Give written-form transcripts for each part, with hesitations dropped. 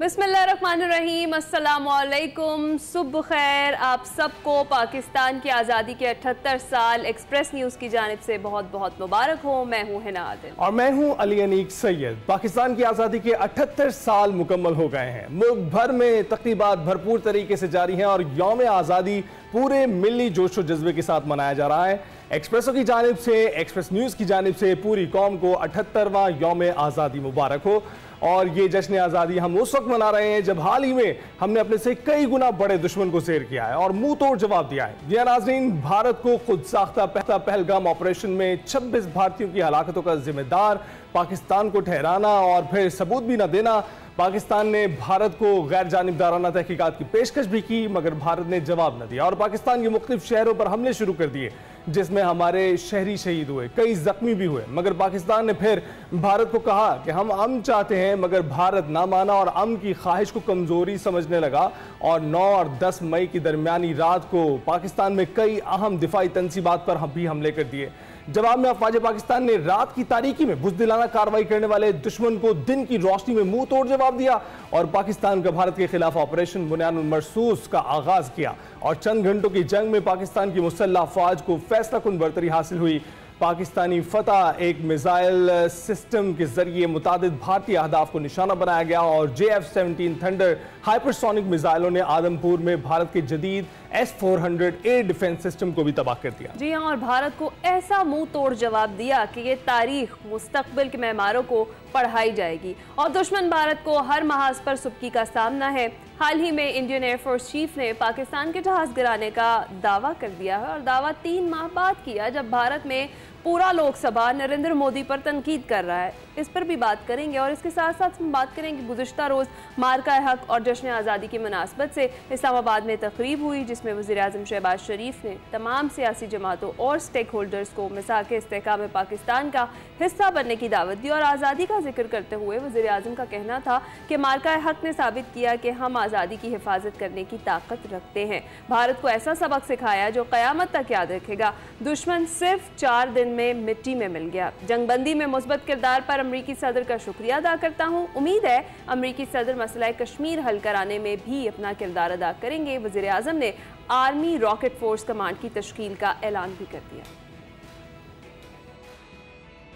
बिस्मिल्लाहिर्रहमानिर्रहीम, अस्सलामुअलैकुम, सुबह खैर आप सबको। पाकिस्तान की आज़ादी के 78 साल एक्सप्रेस न्यूज़ की जानिब से बहुत बहुत मुबारक हो। मैं हूँ हिना आदिल और मैं हूँ अली अनीक सैयद। पाकिस्तान की आज़ादी के 78 साल मुकम्मल हो गए हैं। मुल्क भर में तकरीबात भरपूर तरीके से जारी हैं और यौम आज़ादी पूरे मिली जोश व जज्बे के साथ मनाया जा रहा है। एक्सप्रेसों की जानिब से, एक्सप्रेस न्यूज़ की जानिब से पूरी कौम को 78वां यौम आज़ादी मुबारक हो। और ये जश्न आज़ादी हम उस वक्त मना रहे हैं जब हाल ही में हमने अपने से कई गुना बड़े दुश्मन को ज़ेर किया है और मुंह तोड़ जवाब दिया है। जी नाज़रीन, भारत को खुद साख्ता पहलगाम ऑपरेशन में 26 भारतीयों की हलाकतों का जिम्मेदार पाकिस्तान को ठहराना और फिर सबूत भी न देना। पाकिस्तान ने भारत को गैर जानिबदाराना तहकीकात की पेशकश भी की, मगर भारत ने जवाब न दिया और पाकिस्तान के मुख्तलिफ शहरों पर हमले शुरू कर दिए, जिसमें हमारे शहरी शहीद हुए, कई जख्मी भी हुए। मगर पाकिस्तान ने फिर भारत को कहा कि हम अमन चाहते हैं, मगर भारत ना माना और अमन की ख्वाहिश को कमजोरी समझने लगा। और 9 और 10 मई की दरमियानी रात को पाकिस्तान में कई अहम दिफाई तंसीबात पर भी हमले कर दिए। जवाब में अफवाज पाकिस्तान ने रात की तारीकी में बुज़दिलाना कार्रवाई करने वाले दुश्मन को दिन की रोशनी में मुंह तोड़ जवाब दिया और पाकिस्तान का भारत के खिलाफ ऑपरेशन बुनियानुल मरसूस का आगाज किया। और चंद घंटों की जंग में पाकिस्तान की मुसल्लह अफवाज को फैसला कुन बरतरी हासिल हुई। पाकिस्तानी फतह एक मिसाइल सिस्टम के जरिए मुतादिद भारतीय अहदाफ को निशाना बनाया गया और JF-17 थंडर हाइपरसोनिक मिसाइलों ने आदमपुर में भारत के जदीद S-400 एयर डिफेंस सिस्टम को भी तबाह कर दिया। जी हाँ, और भारत को ऐसा मुंह तोड़ जवाब दिया कि ये तारीख मुस्तकबिल के मेहमारों को पढ़ाई जाएगी और दुश्मन भारत को हर महाज पर सुबकी का सामना है। हाल ही में इंडियन एयरफोर्स चीफ ने पाकिस्तान के जहाज गिराने का दावा कर दिया है और दावा 3 माह बाद किया, जब भारत में पूरा लोकसभा नरेंद्र मोदी पर तनकीद कर रहा है। इस पर भी बात करेंगे और इसके साथ साथ हम बात करेंगे गुज़िश्ता रोज़ मार्का हक और जश्न आज़ादी की मुनासबत से इस्लामाबाद में तकरीब हुई, जिसमें वज़ीर-ए-आज़म शहबाज शरीफ ने तमाम सियासी जमातों और स्टेक होल्डर्स को मिसाक इस्तेहकाम पाकिस्तान का हिस्सा बनने की दावत दी। और आज़ादी का जिक्र करते हुए वज़ीर-ए-आज़म का कहना था कि मार्का हक ने साबित किया कि हम आज़ादी की हिफाजत करने की ताकत रखते हैं। भारत को ऐसा सबक सिखाया जो क़यामत तक याद रखेगा। दुश्मन सिर्फ 4 दिन में मिट्टी में मिल गया। जंगबंदी में मुस्बत किरदार पर अमरीकी सदर का शुक्रिया अदा करता हूँ। उम्मीद है अमरीकी सदर मसला कश्मीर हल कराने में भी अपना किरदार अदा करेंगे। वज़ीर आज़म ने आर्मी रॉकेट फोर्स कमांड की तश्कील का ऐलान भी कर दिया।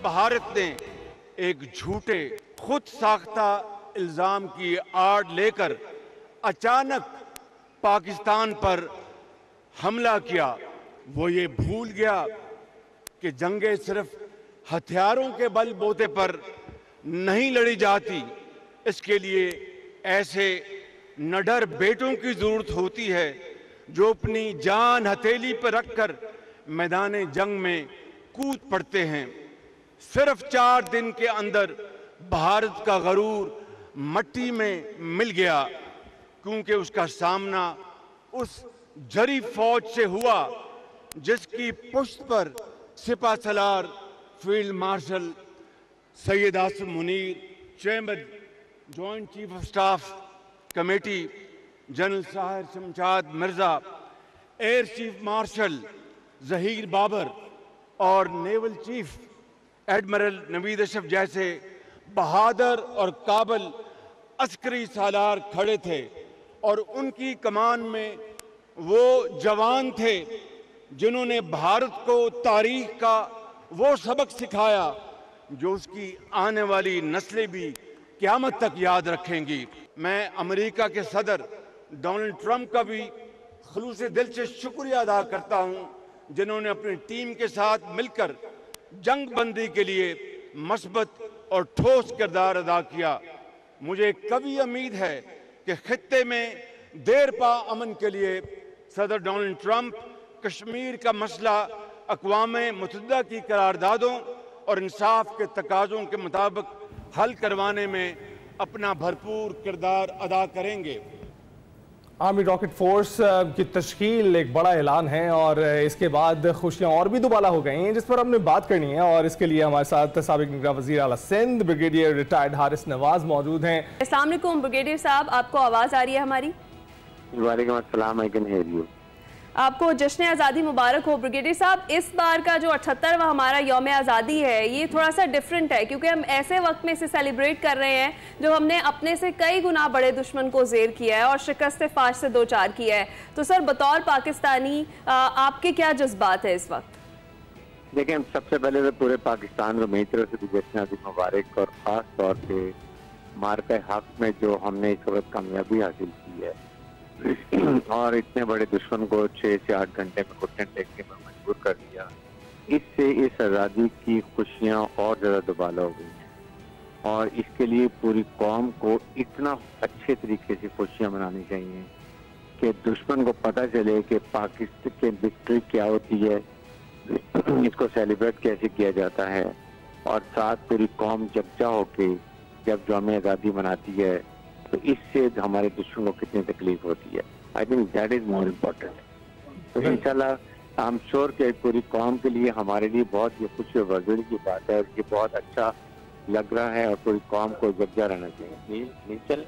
भारत ने एक झूठे खुद साख्ता इल्जाम की आड़ लेकर अचानक पाकिस्तान पर हमला किया। वो ये भूल गया कि जंगें सिर्फ हथियारों के बलबूते पर नहीं लड़ी जाती। इसके लिए ऐसे निडर बेटों की जरूरत होती है जो अपनी जान हथेली पर रखकर मैदान जंग में कूद पड़ते हैं। सिर्फ 4 दिन के अंदर भारत का गरूर मट्टी में मिल गया, क्योंकि उसका सामना उस जरी फौज से हुआ जिसकी पुश्त पर सिपा सलार field marshal Syed Asim Munir, chairman joint chief of staff committee general Sahir Shamshad Mirza, air chief marshal Zaheer Babar और naval chief admiral Naveed Ashraf जैसे बहादुर और काबिल अस्करी सालार खड़े थे और उनकी कमान में वो जवान थे जिन्होंने भारत को तारीख का वो सबक सिखाया जो उसकी आने वाली नस्लें भी क़यामत तक याद रखेंगी। मैं अमेरिका के सदर डोनाल्ड ट्रंप का भी खुलूस दिल से शुक्रिया अदा करता हूं, जिन्होंने अपनी टीम के साथ मिलकर जंग बंदी के लिए मस्बत और ठोस किरदार अदा किया। मुझे कभी उम्मीद है कि खित्ते में देर पा अमन के लिए सदर डोनाल्ड ट्रंप कश्मीर का मसला अक़वाम मुत्तहिदा की करारदादों और इंसाफ के तकाज़ों के मुताबिक हल करवाने में अपना भरपूर किरदार अदा करेंगे। आर्मी रॉकेट फोर्स की तश्कील एक बड़ा ऐलान है और इसके बाद खुशियां और भी दुबाला हो गई हैं, जिस पर हमने बात करनी है। और इसके लिए हमारे साथ साबिक निगरान वज़ीर आला सिंध ब्रिगेडियर रिटायर्ड हारिस नवाज मौजूद हैं। अस्सलाम वालेकुम ब्रिगेडियर साहब, आपको आवाज़ आ रही है हमारी? वालेकुम अस्सलाम, आई कैन हियर यू। आपको जश्न आज़ादी मुबारक हो ब्रिगेडियर साहब। इस बार का जो 78वां हमारा यौम आज़ादी है ये थोड़ा सा डिफरेंट है, क्योंकि हम ऐसे वक्त में इसे सेलिब्रेट कर रहे हैं जब हमने अपने से कई गुना बड़े दुश्मन को ज़ेर किया है और शिकस्त फाश से दो चार किया है। तो सर, बतौर पाकिस्तानी आपके क्या जज्बात है इस वक्त? देखिए, सबसे पहले तो पूरे पाकिस्तान को मेरी तरफ से जश्न आज़ादी मुबारक, और ख़ास तौर पे मार्के हक में जो हमने इस वक्त कामयाबी हासिल की है और इतने बड़े दुश्मन को 6 से 8 घंटे में घुटने टेकने में मजबूर कर दिया, इससे इस आज़ादी की खुशियाँ और ज़्यादा दुबाला हो गई हैं। और इसके लिए पूरी कौम को इतना अच्छे तरीके से खुशियाँ मनानी चाहिए कि दुश्मन को पता चले कि पाकिस्तान की विक्ट्री क्या होती है, इसको सेलिब्रेट कैसे किया जाता है, और साथ पूरी कौम जगजा होके जब यौम आज़ादी मनाती है तो इससे हमारे दुश्मन को कितनी तकलीफ होती है। I think that is more important. तो इंशाल्लाह आई एम श्योर कि पूरी कौम के लिए, हमारे लिए बहुत ये खुशी और वर्जड़ी की बात है और ये बहुत अच्छा लग रहा है और पूरी कौम को जगजा रहना चाहिए।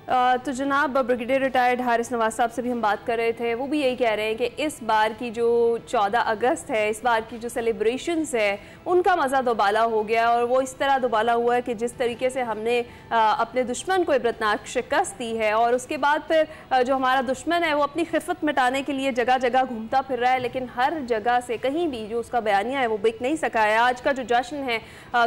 तो जनाब ब्रिगेडियर रिटायर्ड हारिस नवाज साहब से भी हम बात कर रहे थे, वो भी यही कह रहे हैं कि इस बार की जो 14 अगस्त है, इस बार की जो सेलिब्रेशंस है, उनका मज़ा दोबाला हो गया और वो इस तरह दोबाला हुआ है कि जिस तरीके से हमने अपने दुश्मन को इबरतनाक शिकस्त दी है और उसके बाद फिर जो हमारा दुश्मन है वो अपनी खिफत मिटाने के लिए जगह जगह घूमता फिर रहा है, लेकिन हर जगह से कहीं भी जो उसका बयानिया है वो बिक नहीं सका है। आज का जो जश्न है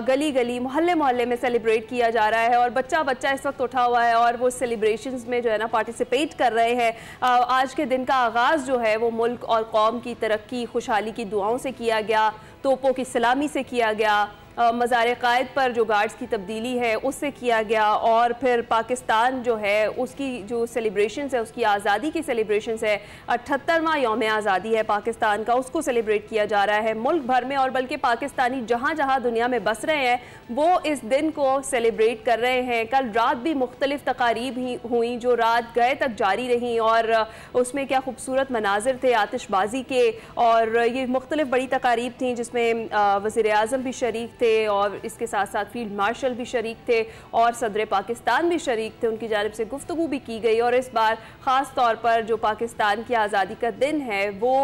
गली गली मोहल्ले मोहल्ले में सेलिब्रेट किया जा रहा है और बच्चा बच्चा इस वक्त उठा हुआ है और वो सेलिब्रेशंस में जो है ना पार्टिसिपेट कर रहे हैं। आज के दिन का आगाज़ जो है वो मुल्क और कौम की तरक्की खुशहाली की दुआओं से किया गया, तोपों की सलामी से किया गया, मज़ार क़ायद पर जो गार्ड्स की तब्दीली है उससे किया गया, और फिर पाकिस्तान जो है उसकी जो सेलिब्रेशंस है, उसकी आज़ादी की सेलिब्रेशंस है, 78वां यौम आज़ादी है पाकिस्तान का, उसको सेलिब्रेट किया जा रहा है मुल्क भर में। और बल्कि पाकिस्तानी जहाँ जहाँ दुनिया में बस रहे हैं वो इस दिन को सेलिब्रेट कर रहे हैं। कल रात भी मुख्तलिफ तकारीब ही हुई जो रात गए तक जारी रहीं और उसमें क्या खूबसूरत मनाजिर थे आतिशबाजी के, और ये मुख्तलिफ बड़ी तकारीब थी जिसमें वज़ीर आज़म भी शरीक थे और इसके साथ साथ फील्ड मार्शल भी शरीक थे और सदर पाकिस्तान भी शरीक थे, उनकी जानिब से गुफ्तगू भी की गई। और इस बार ख़ास तौर पर जो पाकिस्तान की आज़ादी का दिन है वो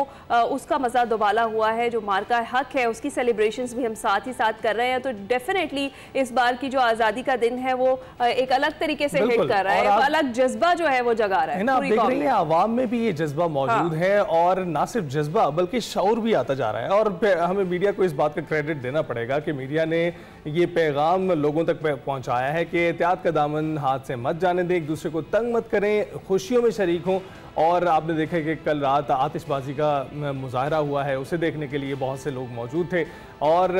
उसका मज़ा दोबाला हुआ है, जो मार्का हक है उसकी सेलिब्रेशंस भी हम साथ ही साथ कर रहे हैं। तो डेफिनेटली इस बार की जो आज़ादी का दिन है वो एक अलग तरीके से हिट कर रहा है, एक अलग जज्बा जो है वो जगा रहा है ना। देख रही हैं आवाम में भी ये जज्बा मौजूद है और ना सिर्फ जज्बा बल्कि शऊर भी आता जा रहा है। और हमें मीडिया को इस बात का क्रेडिट देना पड़ेगा कि मीडिया ने ये पैगाम लोगों तक पहुंचाया है कि एहतियात का दामन हाथ से मत जाने दें, एक दूसरे को तंग मत करें, खुशियों में शरीक हों। और आपने देखा कि कल रात आतिशबाजी का मुजाहरा हुआ है, उसे देखने के लिए बहुत से लोग मौजूद थे और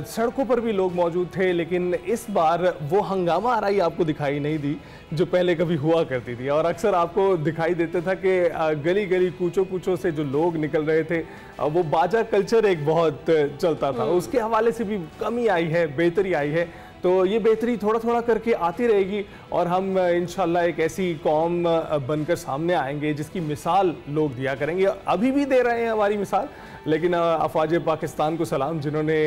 सड़कों पर भी लोग मौजूद थे, लेकिन इस बार वो हंगामा आराई आपको दिखाई नहीं दी जो पहले कभी हुआ करती थी। और अक्सर आपको दिखाई देता था कि गली गली कूचों कूचों से जो लोग निकल रहे थे, वो बाजा कल्चर एक बहुत चलता था, उसके हवाले से भी कमी आई है, बेहतरी आई है। तो ये बेहतरी थोड़ा थोड़ा करके आती रहेगी और हम इंशाल्लाह एक ऐसी कौम बनकर सामने आएंगे जिसकी मिसाल लोग दिया करेंगे। अभी भी दे रहे हैं हमारी मिसाल, लेकिन अफवाज पाकिस्तान को सलाम जिन्होंने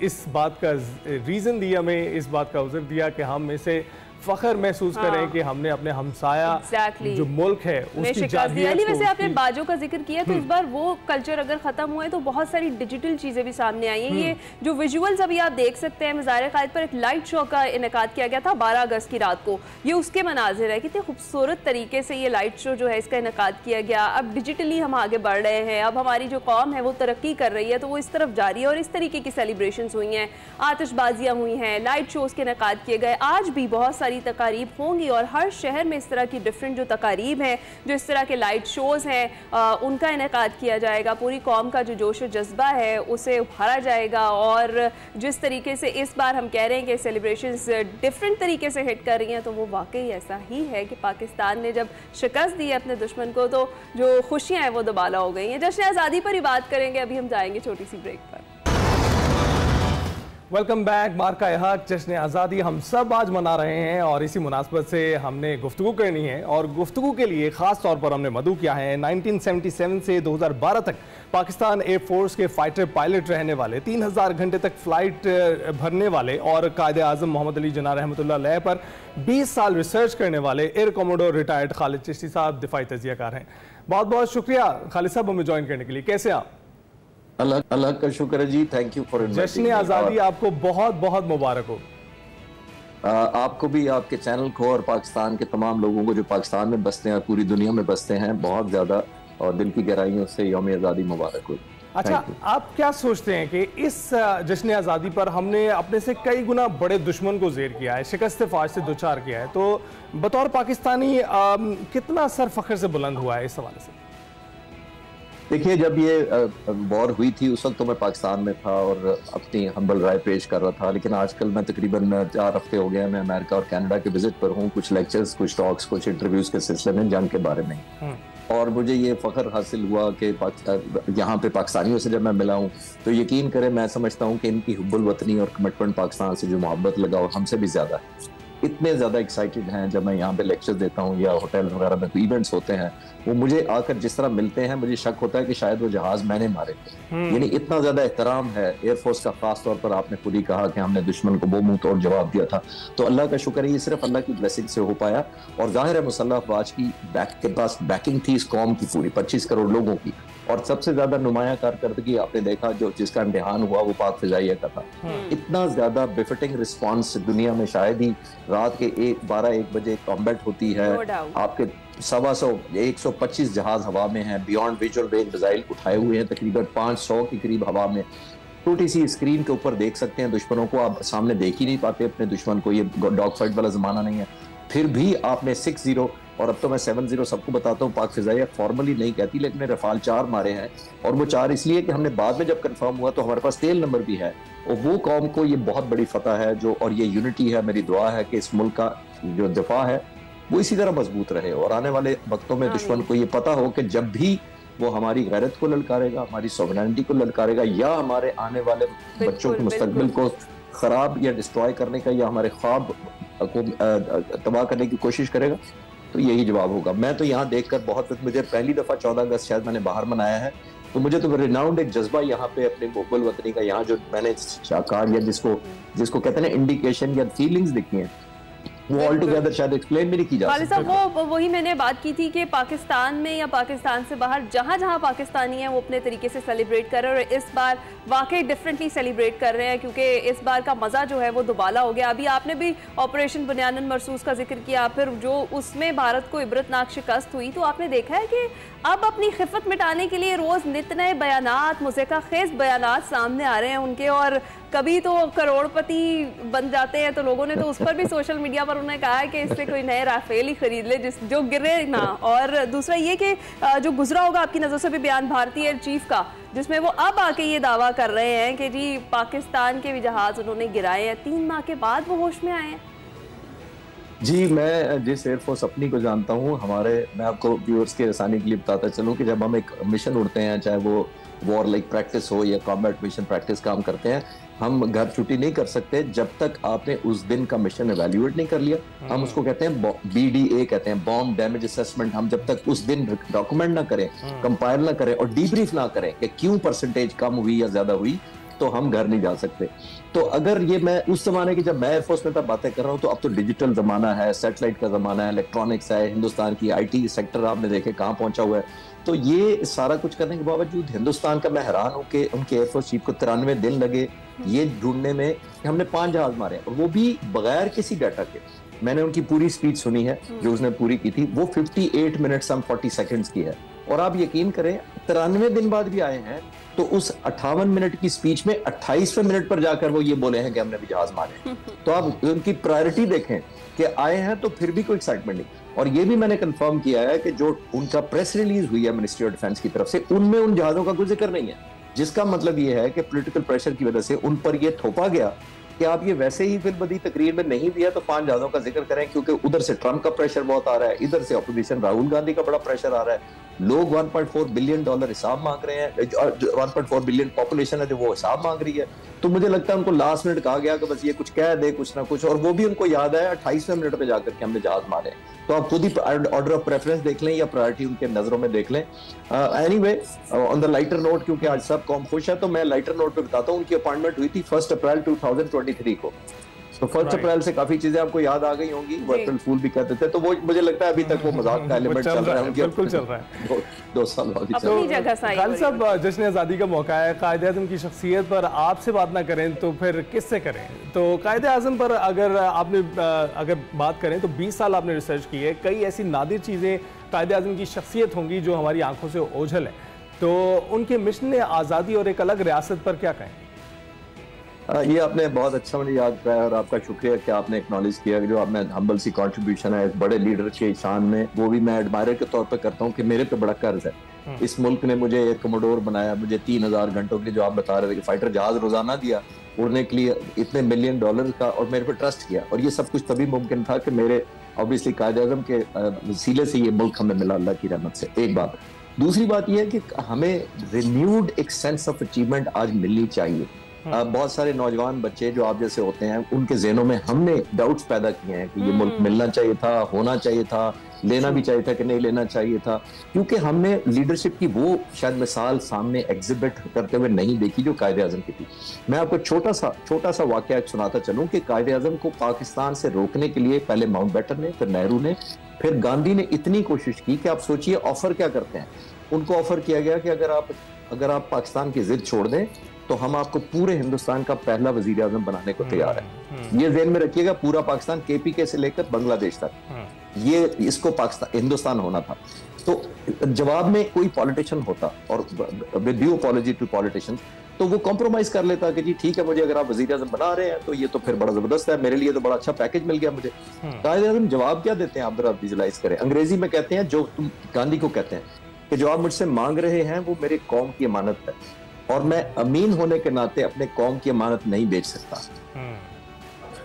इस बात का रीज़न दिया, हमें इस बात का उज़र दिया कि हम इसे फख्र महसूस करें कि हमने अपने हमसाया जो मुल्क है उसकी जाहिलियत वैसे आपने बाजों का जिक्र किया तो इस बार वो कल्चर अगर खत्म हुए तो बहुत सारी डिजिटल चीजें भी सामने आई हैं। ये जो विजुअल्स अभी आप देख सकते हैं, मज़ार क़ायद पर एक लाइट शो का इनेकाद किया गया था 12 अगस्त की रात को, ये उसके मनाजिर है। कितने खूबसूरत तरीके से ये लाइट शो जो है इसका इनेकाद किया गया। अब डिजिटली हम आगे बढ़ रहे हैं, अब हमारी जो कौम है वो तरक्की कर रही है तो वो इस तरफ जारी है और इस तरीके की सेलिब्रेशंस हुई हैं, आतिशबाजियाँ हुई हैं, लाइट शोज़ के इनेकाद किए गए। आज भी बहुत सारी तकारीब होंगी और हर शहर में इस तरह की डिफरेंट जो तकारीब हैं, जो इस तरह के लाइट शोज़ हैं, उनका इनेकाद किया जाएगा। पूरी कौम का जो जोश और जज्बा है उसे उभारा जाएगा और जिस तरीके से इस बार हम कह रहे हैं कि सेलिब्रेशंस डिफरेंट तरीके से हिट कर रही हैं तो वो वाकई ऐसा ही है कि पाकिस्तान ने जब शिकस्त दी है अपने दुश्मन को तो जो खुशियाँ हैं वो दोबाला हो गई हैं। जश्न आज़ादी पर ही बात करेंगे, अभी हम जाएंगे छोटी सी ब्रेक पर। Welcome back. मार्का हक जश्न आज़ादी हम सब आज मना रहे हैं और इसी मुनासबत से हमने गुफ्तगू करनी है और गुफ्तगू के लिए ख़ास तौर पर हमने मदऊ किया है 1977 से 2012 तक पाकिस्तान एयरफोर्स के फाइटर पायलट रहने वाले, 3000 घंटे तक फ्लाइट भरने वाले और कायदे आजम मोहम्मद अली जिन्ना रहमतुल्लाह अलैह पर 20 साल रिसर्च करने वाले air commodore retired Khalid Chishti साहब दिफाई तजियाकार हैं। बहुत बहुत शुक्रिया खालिद साहब हमें ज्वाइन करने के लिए। कैसे आप? अल्लाह का शुक्र है जी, थैंक यू फॉर इनवाइटिंग। जश्न आज़ादी आपको बहुत बहुत मुबारक हो। आपको भी, आपके चैनल को और पाकिस्तान के तमाम लोगों को जो पाकिस्तान में बसते हैं और पूरी दुनिया में बसते हैं बहुत ज़्यादा और दिल की गहराइयों से यौम आज़ादी मुबारक हो। अच्छा, आप क्या सोचते हैं कि इस जश्न आज़ादी पर हमने अपने से कई गुना बड़े दुश्मन को जेर किया है, शिकस्त फाज से दोचार किया है, तो बतौर पाकिस्तानी कितना सर फख्र से बुलंद हुआ है इस हवाले से? देखिए, जब ये वॉर हुई थी उस वक्त तो मैं पाकिस्तान में था और अपनी हम्बल राय पेश कर रहा था, लेकिन आजकल मैं तकरीबन 4 हफ्ते हो गए मैं अमेरिका और कनाडा के विजिट पर हूँ, कुछ लेक्चर्स, कुछ टॉक्स, कुछ इंटरव्यूज के सिलसिले में जंग के बारे में। और मुझे ये फख्र हासिल हुआ कि यहाँ पे पाकिस्तानियों से जब मैं मिला हूँ तो यकीन करें मैं समझता हूँ कि इनकी हुब्बुल वतनी और कमिटमेंट पाकिस्तान से जो मोहब्बत लगाओ हमसे भी ज़्यादा है। इतने ज़्यादा एक्साइटेड हैं जब मैं यहाँ पे लेक्चर देता हूँ या होटल वगैरह में इवेंट्स होते हैं, वो मुझे आकर जिस तरह मिलते हैं मुझे शक होता है कि शायद वो जहाज मैंने मारे थे। यानी इतना ज़्यादा एहतराम है एयरफोर्स का, खास तौर पर आपने खुद ही कहा कि हमने दुश्मन को वो मुंह तोड़ जवाब दिया था, तो अल्लाह का शुक्र है ये सिर्फ अल्लाह की ब्लेसिंग से हो पाया। और जाहिर है मुसल्लह अफवाज की के पास बैकिंग थी इस कौम की पूरी 25 करोड़ लोगों की, और सबसे ज्यादा नुमाया कारकर्दगी आपने देखा जो जिसका इम्तिहान हुआ वो पाक फिजाइया का था। इतना ज्यादा बेफिटिंग रिस्पॉन्स दुनिया में शायद ही रात के 12-1 बजे कॉम्बैट होती है। आपके 125 जहाज हवा में हैं, बियॉन्ड विजुअल रेंज मिसाइल उठाए हुए हैं, तकरीबन 500 के करीब हवा में। छोटी सी स्क्रीन के ऊपर देख सकते हैं दुश्मनों को, आप सामने देख ही नहीं पाते अपने दुश्मन को, ये डॉग फाइट वाला जमाना नहीं है। फिर भी आपने 6-0 और अब तो मैं 7-0 सबको बताता हूँ, पाक फिजाइया फॉर्मली नहीं कहती लेकिन रफाल 4 मारे हैं, और वो 4 इसलिए कि हमने बाद में जब कंफर्म हुआ तो हमारे पास तेल नंबर भी है। और वो कौम को ये बहुत बड़ी फतह है जो, और ये यूनिटी है। मेरी दुआ है कि इस मुल्क का जो दफा है वो इसी तरह मजबूत रहे और आने वाले वक्तों में दुश्मन को ये पता हो कि जब भी वो हमारी गैरत को ललकारेगा, हमारी सॉवरेनिटी को ललकारेगा, या हमारे आने वाले बच्चों के मुस्तकबिल को खराब या डिस्ट्रॉय करने का या हमारे ख्वाब को तबाह करने की कोशिश करेगा, तो यही जवाब होगा। मैं तो यहाँ देखकर बहुत, मुझे पहली दफा 14 अगस्त शायद मैंने बाहर मनाया है, तो मुझे तो रिनाउंड एक जज्बा यहाँ पे अपने मुक़ब्बल वतनी का, यहाँ जो मैंने कार्ड या जिसको कहते हैं ना इंडिकेशन या फीलिंग्स दिखी हैं, वो ऑल टुगेदर शायद एक्सप्लेन भी नहीं की जा सकती। वो वही मैंने बात की थी कि पाकिस्तान में या पाकिस्तान से बाहर जहां जहां पाकिस्तानी हैं वो अपने तरीके से सेलिब्रेट कर रहे हैं, और इस बार वाकई डिफरेंटली सेलिब्रेट कर रहे हैं क्योंकि इस बार का मज़ा जो है वो दुबाला हो गया। अभी आपने भी ऑपरेशन बुनियादन मरसूस का जिक्र किया, फिर जो उसमें भारत को इबरतनाक शिकस्त हुई, तो आपने देखा है कि अब अपनी खिफत मिटाने के लिए रोज़ नित नए बयानात, मुज़क्का खेज़ बयानात सामने आ रहे हैं उनके, और कभी तो करोड़पति बन जाते हैं तो लोगों ने तो उस पर भी सोशल मीडिया पर उन्होंने कहा है कि इससे कोई नए राफेल ही खरीद ले जो गिरे ना। और दूसरा ये कि जो गुजरा होगा आपकी नज़र से भी बयान भारतीय एयर चीफ का, जिसमें वो अब आके ये दावा कर रहे हैं कि जी पाकिस्तान के भी जहाज उन्होंने गिराए हैं, 3 माह के बाद वो होश में आए हैं। जी, मैं जिस एयरफोर्स अपनी को जानता हूँ, मैं आपको व्यूअर्स के आसानी के लिए बताता चलूँ कि जब हम एक मिशन उड़ते हैं, चाहे वो वॉर लाइक प्रैक्टिस हो या कॉम्बैट मिशन प्रैक्टिस काम करते हैं, हम घर छुट्टी नहीं कर सकते जब तक आपने उस दिन का मिशन एवेल्युएट नहीं कर लिया। हम उसको कहते हैं BDA कहते हैं, बॉम्ब डैमेज असेसमेंट। हम जब तक उस दिन डॉक्यूमेंट ना करें, कंपाइल ना करें और डीब्रीफ ना करें कि क्यों परसेंटेज कम हुई या ज्यादा हुई, तो हम घर नहीं जा सकते। तो अगर ये मैं उस जमाने की, जब मैं एयरफोर्स में तब बातें कर रहा हूँ, तो अब तो डिजिटल जमाना है, सैटेलाइट का जमाना है, इलेक्ट्रॉनिक्स है, हिंदुस्तान की IT सेक्टर आपने देखे कहाँ पहुंचा हुआ है। तो ये सारा कुछ करने के बावजूद हिंदुस्तान का मैं हैरान हूँ कि उनके एयरफोर्स चीफ को 93 दिन लगे ये ढूंढने में कि हमने 5 जहाज मारे, और वो भी बगैर किसी डाटा के। मैंने उनकी पूरी स्पीच सुनी है जो उसने पूरी की थी, वो 58 मिनट्स 40 सेकेंड्स की है, और आप यकीन करें 93 दिन बाद भी आए हैं, तो उस 58 मिनट की स्पीच में 28वें मिनट पर जाकर वो ये बोले हैं कि हमने भी जहाज मारे। तो आप उनकी प्रायोरिटी देखें कि आए हैं तो फिर भी कोई एक्साइटमेंट नहीं। और ये भी मैंने कंफर्म किया है कि जो उनका प्रेस रिलीज हुई है मिनिस्ट्री ऑफ डिफेंस की तरफ से, उनमें उन जहाजों का कोई जिक्र नहीं है, जिसका मतलब ये है कि पॉलिटिकल प्रेशर की वजह से उन पर ये थोपा गया कि आप ये वैसे ही फिल्मबदी तकरीर में नहीं दिया तो 5 जहाजों का जिक्र करें, क्योंकि उधर से ट्रंप का प्रेशर बहुत आ रहा है, इधर से अपोजिशन राहुल गांधी का बड़ा प्रेशर आ रहा है। लोग $1.4 बिलियन हिसाब मांग रहे हैं, 1.4 बिलियन पॉपुलेशन है जो वो हिसाब मांग रही है। तो मुझे लगता है उनको लास्ट मिनट कहा गया कि बस ये कुछ कह दे कुछ ना कुछ, और वो भी उनको याद आया 28वें मिनट पे जाकर के हमने जहाज मारे। तो आप खुद ही ऑर्डर ऑफ प्रेफरेंस देख लें या प्रायोरिटी उनके नजरों में देख लें। Anyway, on the lighter note, क्योंकि आज सब कौम खुश है, तो मैं लाइटर नोट पे बताता हूँ। उनकी अपॉइंटमेंट हुई थी 1 अप्रैल 2023 को। तो 1 अप्रैल से काफी चीजें आपको याद आ गई होंगी। वो अप्रैल फूल भी कहते थे, तो वो मुझे लगता है अभी तक वो मजाक का एलिमेंट चल रहा है, बिल्कुल चल रहा है। 2 साल बाद अपनी जगह सही। खालिद साहब, जश्न आज़ादी का मौका है, कायदे आज़म की शख्सियत पर आपसे बात ना करें तो फिर किससे करें? तो कायदे आज़म पर अगर बात करें तो 20 साल आपने रिसर्च की है, कई ऐसी नादिर चीज़ें कायदे आज़म की शख्सियत होंगी जो हमारी आंखों से ओझल है। तो उनके मिशन आज़ादी और एक अलग रियासत पर क्या कहें? ये आपने बहुत अच्छा मुझे याद कराया और आपका शुक्रिया कि आपने एक्नॉलेज किया कि जो आपने हम्बल सी कंट्रीब्यूशन है इस बड़े लीडर के शान में, वो भी मैं एडमायर के तौर पे करता हूँ कि मेरे पे बड़ा कर्ज है। इस मुल्क ने मुझे एक कमोडोर बनाया, मुझे 3000 घंटों के जो आप बता रहे थे कि फाइटर जहाज रोजाना दिया उड़ने के लिए, इतने $1 मिलियन का, और मेरे पे ट्रस्ट किया। और ये सब कुछ तभी मुमकिन था कि मेरे ऑब्वियसली कायद-ए-आज़म के वसीले से ये मुल्क हमें मिला, अल्लाह की रहमत से। एक बात। दूसरी बात यह है कि हमें रिन्यूड एक सेंस ऑफ अचीवमेंट आज मिलनी चाहिए। बहुत सारे नौजवान बच्चे जो आप जैसे होते हैं, उनके ज़हनों में हमने डाउट्स पैदा किए हैं कि ये मुल्क मिलना चाहिए था, होना चाहिए था, लेना भी चाहिए था कि नहीं लेना चाहिए था, क्योंकि हमने लीडरशिप की वो शायद मिसाल सामने एग्जिबिट करते हुए नहीं देखी जो कायद-ए-आज़म की थी। मैं आपको छोटा सा वाकया सुनाता चलूं कि कायद-ए-आज़म को पाकिस्तान से रोकने के लिए पहले माउंटबेटन ने, फिर नेहरू ने, फिर गांधी ने इतनी कोशिश की कि आप सोचिए ऑफर क्या करते हैं। उनको ऑफर किया गया कि अगर आप पाकिस्तान की जिद छोड़ दें तो हम आपको पूरे हिंदुस्तान का पहला वजीर आजम बनाने को तैयार है। ये ज़हन में रखिएगा, पूरा पाकिस्तान KPK से लेकर बांग्लादेश तक, ये इसको पाकिस्तान हिंदुस्तान होना था। तो जवाब में कोई पॉलिटिशियन होता, और with due apology to politicians, तो वो कॉम्प्रोमाइज कर लेता कि जी ठीक है, मुझे अगर आप वजीर आजम बना रहे हैं तो ये तो फिर बड़ा जबरदस्त है, मेरे लिए तो बड़ा अच्छा पैकेज मिल गया मुझे। कायद-ए-आज़म जवाब क्या देते हैं, आप जरा विजुलाइज करें। अंग्रेजी में कहते हैं, जो तुम गांधी को कहते हैं कि जो आप मुझसे मांग रहे हैं वो मेरे कौम की अमानत है, और मैं अमीन होने के नाते अपने कौम की अमानत नहीं बेच सकता।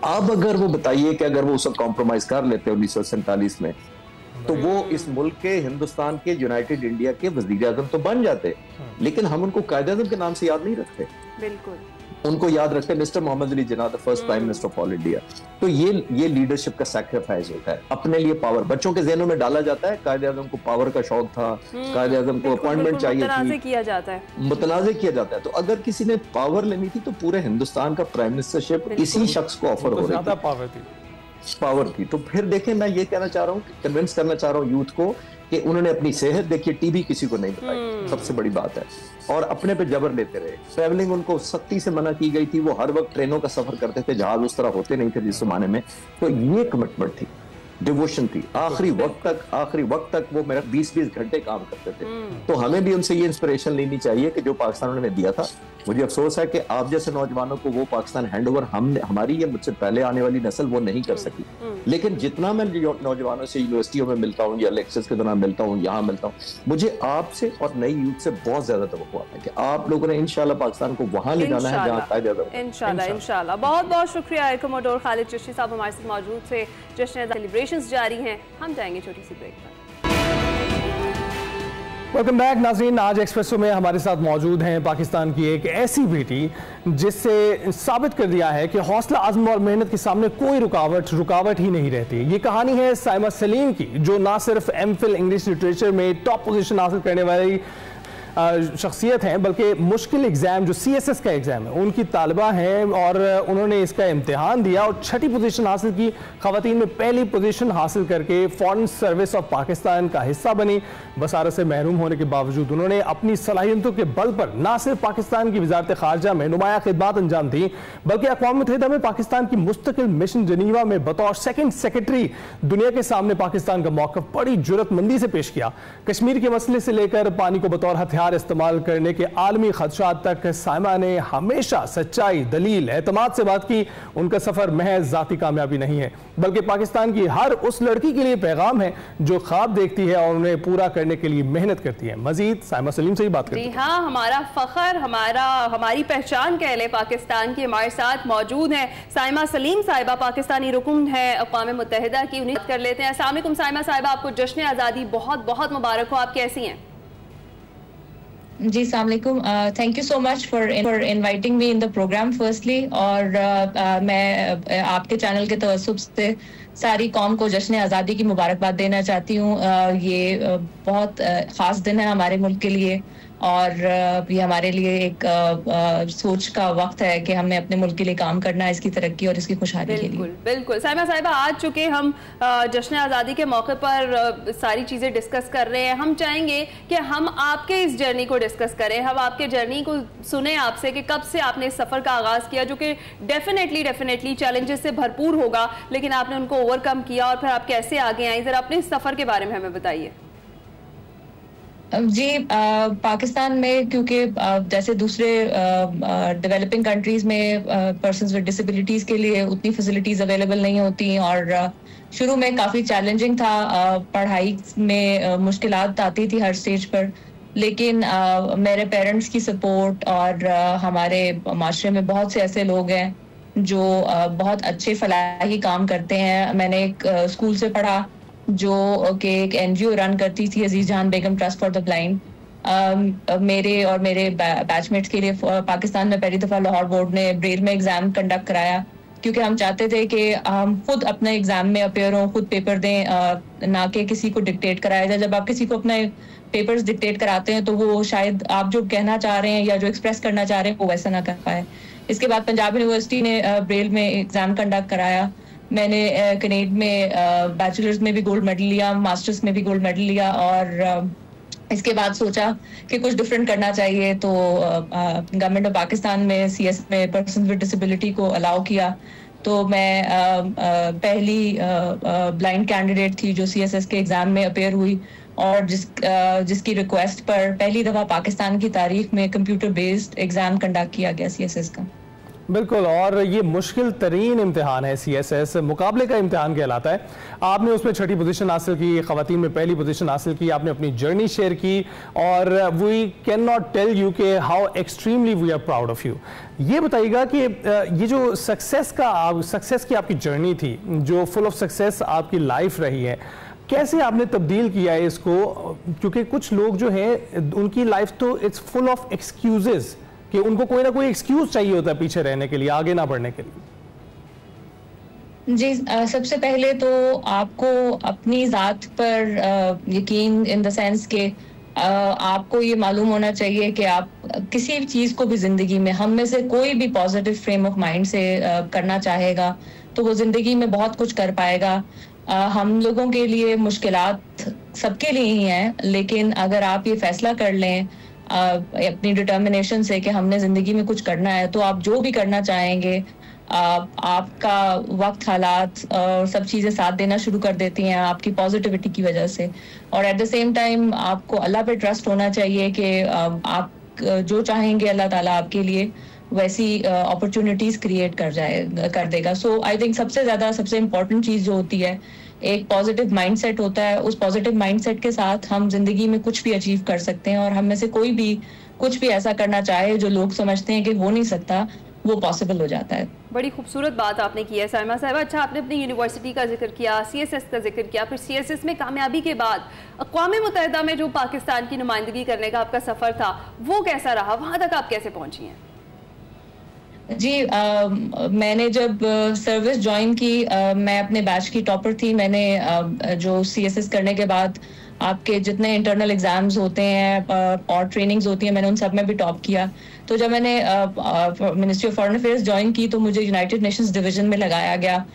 अब अगर वो बताइए कि अगर वो उसको कॉम्प्रोमाइज कर लेते 1947 में, तो वो इस मुल्क के, हिंदुस्तान के, यूनाइटेड इंडिया के वजीर आजम तो बन जाते, लेकिन हम उनको कायद-ए-आज़म के नाम से याद नहीं रखते। बिल्कुल, उनको याद रखते Mr Mohammad Ali Jinnah, the first prime minister of all India. तो ये लीडरशिप का सैक्रिफाइस होता है। अपने लिए पावर बच्चों के ज़हनों में डाला जाता है। कायद-ए-आज़म को पावर का शौक था, कायद-ए-आज़म को अपॉइंटमेंट चाहिए थी, मुतनाज़े किया जाता है। तो अगर किसी ने पावर लेनी थी तो पूरे हिंदुस्तान का प्राइम मिनिस्टरशिप इसी शख्स को ऑफर हो रही थी, पावर थी। तो फिर देखें, मैं ये कहना चाह रहा हूँ, कन्विंस करना चाह रहा हूँ यूथ को कि उन्होंने अपनी सेहत देखिए, टीबी किसी को नहीं बताई, सबसे बड़ी बात है, और अपने पे जबर लेते रहे। ट्रैवलिंग उनको सख्ती से मना की गई थी, वो हर वक्त ट्रेनों का सफर करते थे, जहाज उस तरह होते नहीं थे जिस जमाने में। तो ये कमिटमेंट थी, डिवोशन थी, आखिरी वक्त तक वो मेरा 20-20 घंटे काम करते थे। तो हमें भी उनसे ये इंस्पिरेशन लेनी चाहिए कि जो पाकिस्तान उन्होंने दिया था। मुझे अफसोस है कि आप जैसे नौजवानों को वो पाकिस्तान हैंड ओवर हमारी ये मुझसे पहले आने वाली नस्ल वो नहीं कर सकी। लेकिन जितना मैं नौजवानों से यूनिवर्सिटियों में मिलता हूँ या लेक्चर्स के दौरान मिलता हूँ, यहाँ मिलता हूँ, मुझे आपसे और नई यूथ से बहुत ज्यादा तवक्को आता है कि आप लोगों ने इंशाल्लाह पाकिस्तान को वहां ले जाना है जहाँ कायद-ए-आज़म। इंशाल्लाह। बहुत बहुत शुक्रिया कमोडोर खालिद चिश्ती साहब हमारे साथ मौजूद थे। जश्न सेलिब्रेशंस जारी हैं, हम जाएंगे छोटी सी ब्रेक पर। वेलकम बैक नाज़रीन। आज एक्सप्रेसो में हमारे साथ मौजूद हैं पाकिस्तान की एक ऐसी बेटी जिससे साबित कर दिया है कि हौसला आज़म और मेहनत के सामने कोई रुकावट ही नहीं रहती। ये कहानी है साइमा सलीम की, जो ना सिर्फ MPhil इंग्लिश लिटरेचर में टॉप पोजीशन हासिल करने वाली शख्सियत हैं, बल्कि मुश्किल एग्ज़ाम जो CSS का एग्ज़ाम है उनकी तालिबा हैं, और उन्होंने इसका इम्तिहान दिया और 6ठी पोजीशन हासिल की। ख़वातीन में पहली पोजीशन हासिल करके फॉरेन सर्विस ऑफ पाकिस्तान का हिस्सा बनी। बसारत से महरूम होने के बावजूद उन्होंने अपनी सलाहियतों के बल पर न सिर्फ पाकिस्तान की वजारत ख़ारजा में नुमाया खिदमात अंजाम दी, बल्कि अक़वाम मुत्तहिदा में पाकिस्तान की मुस्तकिल मिशन जनीवा में बतौर सेकंड सेक्रेटरी दुनिया के सामने पाकिस्तान का मौक़िफ़ बड़ी जुर्रतमंदी से पेश किया। कश्मीर के मसले से लेकर पानी को बतौर हथियार हथियार इस्तेमाल करने के आलमी खदशात तक साइमा ने हमेशा सच्चाई, दलील, एतमाद से बात की। उनका सफर महज जाती कामयाबी नहीं है, बल्कि पाकिस्तान की हर उस लड़की के लिए पैगाम है जो ख्वाब देखती है और उन्हें पूरा करने के लिए मेहनत करती है। मजीद साइमा सलीम से ही बात करते हैं। हाँ, हमारा फखर, हमारी पहचान कह ले पाकिस्तान की, हमारे साथ मौजूद है साइमा सलीम साहिबा, पाकिस्तानी रुकन है अक़वाम मुत्तहिदा की। उन्हें कर लेते हैं। अस्सलाम वालेकुम साइमा साहिबा, आपको जश्न आज़ादी बहुत बहुत मुबारक हो। आप कैसी हैं? जी अस्सलाम वालेकुम, thank you so much for inviting me in the programme firstly. और मैं आपके चैनल के तवस्सुब से सारी कौम को जश्न आज़ादी की मुबारकबाद देना चाहती हूँ। ये बहुत ख़ास दिन है हमारे मुल्क के लिए और ये हमारे लिए एक सोच का वक्त है कि हमें अपने मुल्क के लिए काम करना है, इसकी तरक्की और इसकी खुशहाली के लिए। बिल्कुल साइमा साहिबा, आज चुके हम जश्न आज़ादी के मौके पर सारी चीज़ें डिस्कस कर रहे हैं। हम चाहेंगे कि हम आपके इस जर्नी को डिस्कस करें, हम आपके जर्नी को सुने आपसे कि कब से आपने इस सफ़र का आगाज़ किया, जो कि डेफिनेटली चैलेंजेस से भरपूर होगा, लेकिन आपने उनको ओवरकम किया और फिर आप कैसे आगे आए। ज़रा अपने इस सफ़र के बारे में हमें बताइए। जी, पाकिस्तान में क्योंकि जैसे दूसरे डेवलपिंग कंट्रीज में पर्सन्स विद डिसेबिलिटीज के लिए उतनी फैसिलिटीज अवेलेबल नहीं होती और शुरू में काफ़ी चैलेंजिंग था, पढ़ाई में मुश्किलात आती थी हर स्टेज पर, लेकिन मेरे पेरेंट्स की सपोर्ट और हमारे माशरे में बहुत से ऐसे लोग हैं जो बहुत अच्छे फलाही काम करते हैं। मैंने एक स्कूल से पढ़ा जो कि एक NGO रन करती थी, अजीज जहान बेगम ट्रस्ट फॉर द ब्लाइंड। मेरे और मेरे बैचमेट्स के लिए पाकिस्तान में पहली दफ़ा लाहौर बोर्ड ने ब्रेल में एग्ज़ाम कंडक्ट कराया, क्योंकि हम चाहते थे कि हम खुद अपने एग्ज़ाम में अपेयर हों, खुद पेपर दें, ना कि किसी को डिक्टेट कराया जाए। जब आप किसी को अपने पेपर्स डिक्टेट कराते हैं तो वो शायद आप जो कहना चाह रहे हैं या जो एक्सप्रेस करना चाह रहे हैं वो वैसा ना कर पाए। इसके बाद पंजाब यूनिवर्सिटी ने ब्रेल में एग्ज़ाम कंडक्ट कराया। मैंने कनेड में बैचलर्स में भी गोल्ड मेडल लिया, मास्टर्स में भी गोल्ड मेडल लिया और इसके बाद सोचा कि कुछ डिफरेंट करना चाहिए, तो गवर्नमेंट ऑफ पाकिस्तान में CS में पर्सन विद डिसेबिलिटी को अलाउ किया। तो मैं पहली ब्लाइंड कैंडिडेट थी जो CSS के एग्ज़ाम में अपेयर हुई और जिसकी रिक्वेस्ट पर पहली दफ़ा पाकिस्तान की तारीख में कंप्यूटर बेस्ड एग्ज़ाम कंडक्ट किया गया CSS का। बिल्कुल, और ये मुश्किल तरीन इम्तिहान है, CSS मुकाबले का इम्तिहान कहलाता है। आपने उसमें 6ठी पोजीशन हासिल की, ख़वातीन में पहली पोजीशन हासिल की, आपने अपनी जर्नी शेयर की और we can not tell you के how extremely we are proud of you. ये बताइएगा कि ये जो सक्सेस की आपकी जर्नी थी, जो फुल ऑफ सक्सेस आपकी लाइफ रही है, कैसे आपने तब्दील किया है इसको, क्योंकि कुछ लोग जो हैं उनकी लाइफ तो इट्स फुल ऑफ एक्सक्यूजेस कि उनको कोई ना कोई एक्सक्यूज चाहिए होता है पीछे रहने के लिए, आगे ना बढ़ने के लिए। जी, सबसे पहले तो आपको अपनी ज़ात पर यकीन इन द सेंस के आपको ये मालूम होना चाहिए कि आप किसी भी चीज़ को भी ज़िंदगी में, हम में से कोई भी पॉजिटिव फ्रेम ऑफ माइंड से करना चाहेगा तो वो ज़िंदगी में बहुत कुछ कर पाएगा। हम लोगों के लिए मुश्किलात सबके लिए ही हैं, लेकिन अगर आप ये फैसला कर लें अपनी डिटर्मिनेशन से कि हमने ज़िंदगी में कुछ करना है, तो आप जो भी करना चाहेंगे आपका वक्त, हालात और सब चीज़ें साथ देना शुरू कर देती हैं आपकी पॉजिटिविटी की वजह से। और एट द सेम टाइम आपको अल्लाह पे ट्रस्ट होना चाहिए कि आप जो चाहेंगे अल्लाह ताला आपके लिए वैसी अपॉर्चुनिटीज़ क्रिएट कर देगा। सो आई थिंक सबसे इम्पोर्टेंट चीज़ जो होती है, एक पॉजिटिव माइंडसेट होता है। उस पॉजिटिव माइंडसेट के साथ हम जिंदगी में कुछ भी अचीव कर सकते हैं और हम में से कोई भी कुछ भी ऐसा करना चाहे जो लोग समझते हैं कि हो नहीं सकता, वो पॉसिबल हो जाता है। बड़ी खूबसूरत बात आपने की है साइमा साहिबा। अच्छा, आपने अपनी यूनिवर्सिटी का जिक्र किया, CSS का जिक्र किया, फिर CSS में कामयाबी के बाद अक़वाम मुत्तहिदा में जो पाकिस्तान की नुमाइंदगी करने का आपका सफ़र था, वो कैसा रहा? वहाँ तक आप कैसे पहुँची हैं? जी, मैंने जब सर्विस ज्वाइन की, मैं अपने बैच की टॉपर थी। मैंने जो CSS करने के बाद आपके जितने इंटरनल एग्जाम्स होते हैं और ट्रेनिंग्स होती हैं, मैंने उन सब में भी टॉप किया। तो जब मैंने ministry of foreign affairs join की तो मुझे यूनाइटेड नेशंस डिवीजन में लगाया गया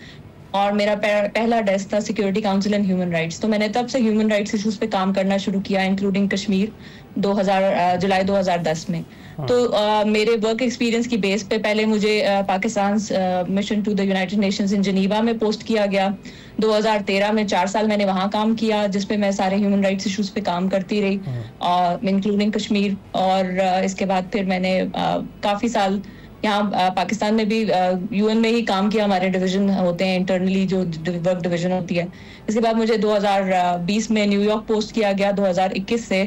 और मेरा पहला डेस्क था security council and human rights. तो मैंने तब से ह्यूमन राइट्स इशूज़ पे काम करना शुरू किया, इंक्लूडिंग कश्मीर, जुलाई 2010 में। तो मेरे वर्क एक्सपीरियंस की बेस पे पहले मुझे Pakistan mission to the United Nations in Geneva में पोस्ट किया गया। 2013 में 4 साल मैंने वहाँ काम किया, जिसपे मैं सारे ह्यूमन राइट्स इश्यूज पे काम करती रही, इंक्लूडिंग कश्मीर। और इसके बाद फिर मैंने काफ़ी साल यहाँ पाकिस्तान में भी यूएन में ही काम किया। हमारे डिवीजन होते हैं इंटरनली, जो वर्क डिवीजन होती है। इसके बाद मुझे 2020 में न्यूयॉर्क पोस्ट किया गया। 2021 से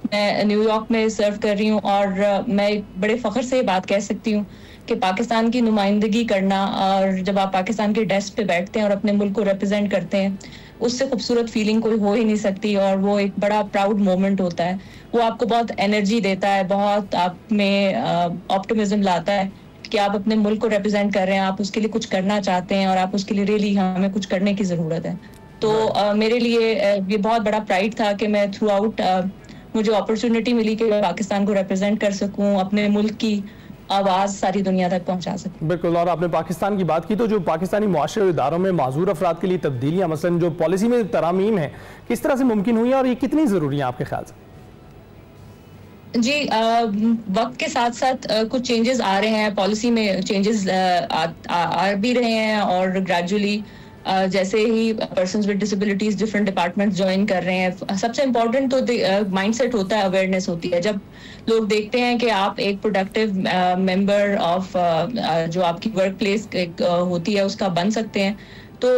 मैं न्यूयॉर्क में सर्व कर रही हूँ और मैं बड़े फख्र से ये बात कह सकती हूँ कि पाकिस्तान की नुमाइंदगी करना, और जब आप पाकिस्तान के डेस्क पे बैठते हैं और अपने मुल्क को रिप्रेजेंट करते हैं, उससे खूबसूरत फीलिंग कोई हो ही नहीं सकती। और वो एक बड़ा प्राउड मोमेंट होता है। वो आपको बहुत एनर्जी देता है, बहुत आप में ऑप्टिमिज्म लाता है कि आप अपने मुल्क को रिप्रेजेंट कर रहे हैं, आप उसके लिए कुछ करना चाहते हैं और आप उसके लिए रियली हमें कुछ करने की ज़रूरत है। तो मेरे लिए ये बहुत बड़ा प्राइड था कि मैं थ्रू आउट मुझे अपॉर्चुनिटी मिली कि मैं पाकिस्तान को रिप्रेजेंट कर सकूं, अपने मुल्क की आवाज़ सारी दुनिया तक पहुंचा सकूं। बिल्कुल। और आपने पाकिस्तान की बात की, तो जो पाकिस्तानी मुआशरे इदारों में माजूर अफराद के लिए तब्दीलियाँ, मसलन जो पॉलिसी में तरामीम है, किस तरह से मुमकिन हुई और ये कितनी ज़रूरी है आपके ख्याल से? जी, वक्त के साथ साथ कुछ चेंजेस आ रहे हैं, पॉलिसी में चेंजेस आ भी रहे हैं, और ग्रेजुअली जैसे ही persons with disabilities different departments join कर रहे हैं। सबसे इम्पोर्टेंट तो माइंडसेट होता है, अवेयरनेस होती है। जब लोग देखते हैं कि आप एक प्रोडक्टिव मेंबर ऑफ जो आपकी वर्क प्लेस होती है उसका बन सकते हैं, तो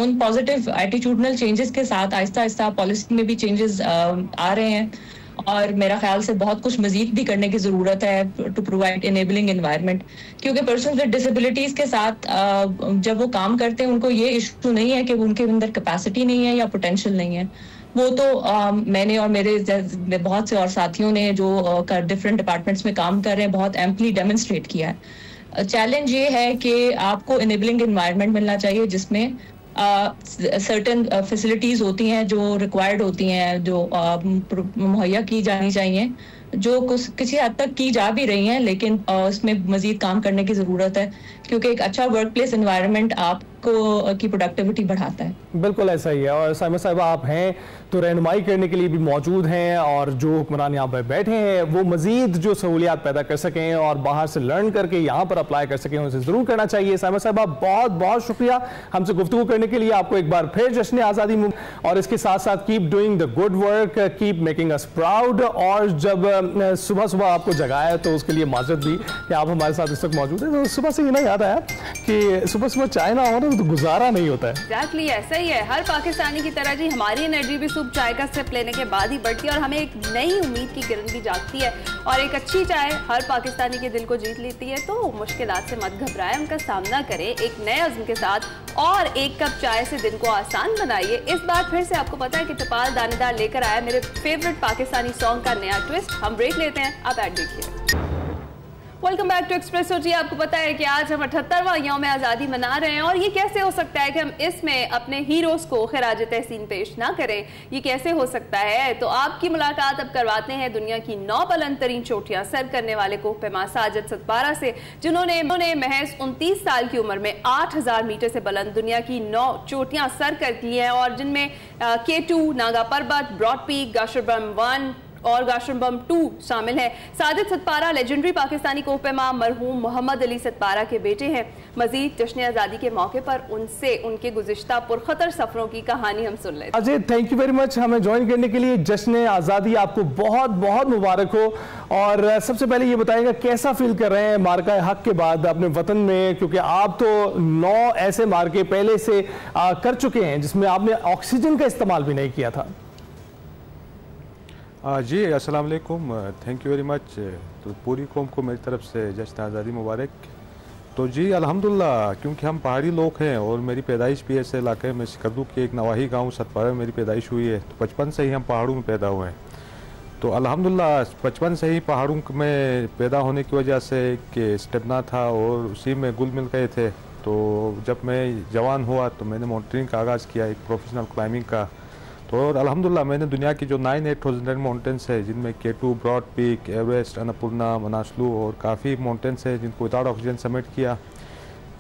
उन पॉजिटिव एटीट्यूडनल चेंजेस के साथ आहिस्ता आहिस्ता पॉलिसी में भी चेंजेस आ रहे हैं। और मेरा ख्याल से बहुत कुछ मजीद भी करने की ज़रूरत है टू प्रोवाइड इनेबलिंग एनवायरनमेंट, क्योंकि पर्सन विद डिसेबिलिटीज़ के साथ जब वो काम करते हैं उनको ये इशू नहीं है कि उनके अंदर कैपेसिटी नहीं है या पोटेंशियल नहीं है। वो तो मैंने और मेरे बहुत से और साथियों ने जो डिफरेंट डिपार्टमेंट्स में काम कर रहे हैं बहुत एम्पली डेमोन्स्ट्रेट किया है। चैलेंज ये है कि आपको इनेबलिंग एनवायरनमेंट मिलना चाहिए जिसमें सर्टेन फैसिलिटीज होती हैं जो रिक्वायर्ड होती हैं, जो मुहैया की जानी चाहिए, जो किसी हद तक की जा भी रही हैं, लेकिन उसमें मजीद काम करने की ज़रूरत है, क्योंकि एक अच्छा वर्क प्लेस एनवायरनमेंट आपको की प्रोडक्टिविटी बढ़ाता है। बिल्कुल ऐसा ही है। और साइमा साहिबा, आप हैं तो रहनुमाई करने के लिए भी मौजूद हैं, और जो हुक्मरान यहाँ पर बैठे हैं वो मजीद जो सहूलियात पैदा कर सकें और बाहर से लर्न करके यहाँ पर अप्लाई कर सकें, उसे ज़रूर करना चाहिए। साइमा साहिबा, बहुत बहुत शुक्रिया हमसे गुफ्तगू करने के लिए। आपको एक बार फिर जश्न आज़ादी, और इसके साथ साथ keep doing the good work, keep making us proud. और जब सुबह सुबह आपको जगाया तो उसके लिए माजरत भी कि आप हमारे साथ इस वक्त मौजूद हैं। तो सुबह से ये ना याद आया कि सुबह सुबह चाय ना हो ना तो गुजारा नहीं होता है। एग्जैक्टली ऐसा ही है। हर पाकिस्तानी की तरह जी हमारी एनर्जी भी सुबह चाय का सिप लेने के बाद ही बढ़ती है, और हमें एक नई उम्मीद की किरण भी जागती है। और एक अच्छी चाय हर पाकिस्तानी के दिल को जीत लेती है। तो मुश्किलात से मत घबराएं, उनका सामना करें एक नए अज़्म के साथ, और एक कप चाय से दिन को आसान बनाइए। इस बार फिर से आपको पता है कि टपाल दानेदार लेकर आया मेरे फेवरेट पाकिस्तानी सॉन्ग का नया ट्विस्ट। हम ब्रेक लेते हैं, आप ऐड देखिए। वेलकम बैक टू एक्सप्रेसो जी। आपको पता है कि आज हम 78वां यौम आज़ादी मना रहे हैं, और ये कैसे हो सकता है कि हम इसमें अपने हीरोज़ को खिराज तहसीन पेश ना करें? ये कैसे हो सकता है? तो आपकी मुलाकात अब करवाते हैं दुनिया की 9 बुलंद तरीन चोटियां सर करने वाले कोहपेमा साजिद सतपारा से, जिन्होंने महज 29 साल की उम्र में 8000 मीटर से बुलंद दुनिया की 9 चोटियां सर कर दी हैं, और जिनमें K2, नागा पर्वत, ब्रॉड पीक, गाशरबम 1 और गाशरबम 2 शामिल है। साजिद सतपारा लेजेंडरी पाकिस्तानी कोहपेमा मरहूम मोहम्मद अली सतपारा के बेटे हैं। मजीद जश्न आज़ादी के मौके पर उनसे उनके गुज़िश्ता पुरखतर सफरों की कहानी हम सुन लेते हैं। Ajay, thank you very much हमें ज्वाइन करने के लिए। जश्न आज़ादी आपको बहुत बहुत मुबारक हो। और सबसे पहले ये बताइएगा कैसा फील कर रहे हैं मार्का हक के बाद अपने वतन में, क्योंकि आप तो 9 ऐसे मार्के पहले से कर चुके हैं जिसमें आपने ऑक्सीजन का इस्तेमाल भी नहीं किया था। जी अस्सलाम वालेकुम, थैंक यू वेरी मच। तो पूरी कौम को मेरी तरफ से जश्न आज़ादी मुबारक। तो जी अल्हम्दुलिल्लाह, क्योंकि हम पहाड़ी लोग हैं और मेरी पैदाइश भी ऐसे इलाके में सिकरदू के एक नवाही गांव सतपारा में मेरी पैदाइश हुई है। तो बचपन से ही हम पहाड़ों में पैदा हुए हैं। तो अल्हम्दुलिल्लाह बचपन से ही पहाड़ों में पैदा होने की वजह से एक स्टेमिना था और उसी में गुल मिल गए थे। तो जब मैं जवान हुआ तो मैंने माउंटेनिंग का आगाज़ किया, एक प्रोफेशनल क्लाइंबिंग का। तो और अल्हम्दुलिल्लाह मैंने दुनिया की जो 9-8 माउंटेन्स है, जिनमें K2, broad peak, Everest, Annapurna, Manaslu और काफ़ी माउंटेन्स है जिनको विदाउट ऑक्सीजन समिट किया।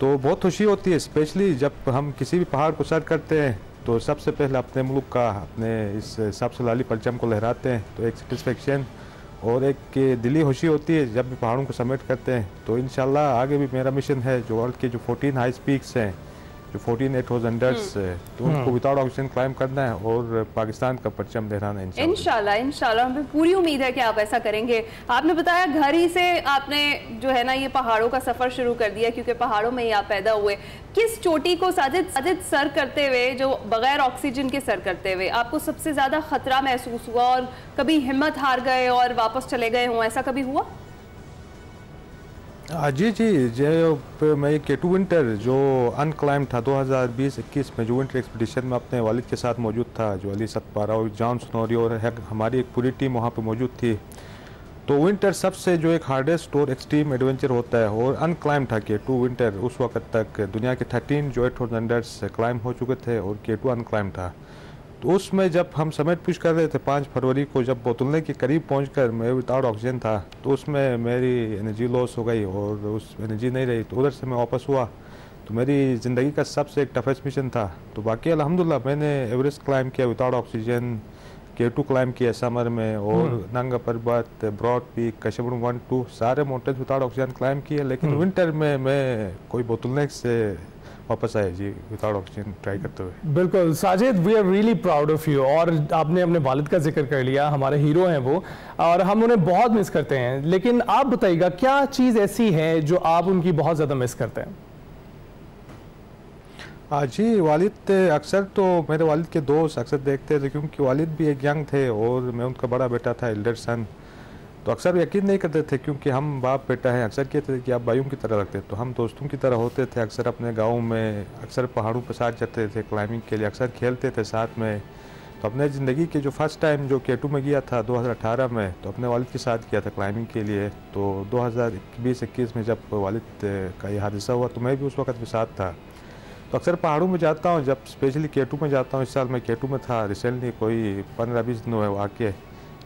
तो बहुत खुशी होती है, स्पेशली जब हम किसी भी पहाड़ को सर करते हैं तो सबसे पहले अपने मुल्क का, अपने इस सबसे लाली परचम को लहराते हैं, तो एक सेटिस्फेक्शन और एक दिली खुशी होती है जब भी पहाड़ों को समेट करते हैं। तो इंशाल्लाह आगे भी मेरा मिशन है जो वर्ल्ड के जो 14 हाई पीक्स हैं, जो 14 800 तो उनको विदाउट ऑक्सीजन क्लाइम करना है और पाकिस्तान का परचम लहराना है इंशाल्लाह। इंशाल्लाह हमें पूरी उम्मीद है कि आप ऐसा करेंगे। आपने बताया घर ही से आपने जो है ना ये पहाड़ों का सफर शुरू कर दिया, क्योंकि पहाड़ों में ही आप पैदा हुए। किस चोटी को साजिद सर करते हुए, जो बगैर ऑक्सीजन के सर करते हुए आपको सबसे ज्यादा खतरा महसूस हुआ और कभी हिम्मत हार गए और वापस चले गए हों, ऐसा कभी हुआ? जी जो मैं K2 विंटर जो अनक्लाइम था 2020-21 में, जो विंटर एक्सपीडिशन में अपने वालिद के साथ मौजूद था, जो अली सतपारा और जॉन स्नोरी और हमारी एक पूरी टीम वहाँ पे मौजूद थी। तो विंटर सबसे जो एक हार्डेस्ट और एक्सट्रीम एडवेंचर होता है और अनक्लाइम था K2 विंटर। उस वक्त तक दुनिया के 13 जो 800 क्लाइम हो चुके थे और K2 अनक्लाइम था। तो उसमें जब हम समेट पुश कर रहे थे 5 फरवरी को, जब बोतलने के करीब पहुंचकर मैं विदाउट ऑक्सीजन था, तो उसमें मेरी एनर्जी लॉस हो गई और उस एनर्जी नहीं रही। तो उधर से मैं वापस हुआ। तो मेरी ज़िंदगी का सबसे एक टफेस्ट मिशन था। तो बाकी अल्हम्दुलिल्लाह मैंने एवरेस्ट क्लाइम किया विदाउट ऑक्सीजन, K2 क्लाइम किया समर में, और नंगा पर्वत, ब्रॉड पीक, कशमरू 1, 2 सारे माउंटेन्स विदाउट ऑक्सीजन क्लाइम किए। लेकिन विंटर में मैं कोई बोतलनेक से वापस आए जी विदाउट ऑक्सीजन ट्राई करते हुए। बिल्कुल Sajid, we are really proud of you. और आपने अपने वालिद का जिक्र कर लिया, हमारे हीरो हैं वो, और हम उन्हें बहुत मिस करते हैं। लेकिन आप बताइएगा क्या चीज़ ऐसी है जो आप उनकी बहुत ज़्यादा मिस करते हैं? जी वालिद अक्सर तो मेरे वालिद के दोस्त अक्सर देखते थे, क्योंकि वालिद भी एक यंग थे और मैं उनका बड़ा बेटा था, एल्डर सन। तो अक्सर यकीन नहीं करते थे, क्योंकि हम बाप बेटा हैं, अक्सर कहते थे कि आप भाइयों की तरह लगते। तो हम दोस्तों की तरह होते थे। अक्सर अपने गाँव में अक्सर पहाड़ों पर साथ जाते थे क्लाइंबिंग के लिए, अक्सर खेलते थे साथ में। तो अपने ज़िंदगी के जो फर्स्ट टाइम जो K2 में गया था 2018 में, तो अपने वालिद के साथ किया था क्लाइंबिंग के लिए। तो 2020-21 में जब वालिद का ये हादसा हुआ तो मैं भी उस वक्त के साथ था। तो अक्सर पहाड़ों में जाता हूँ, जब स्पेशली K2 में जाता हूँ। इस साल मैं K2 में था, रिसेंटली कोई 15-20 दिन हुए वाक़े।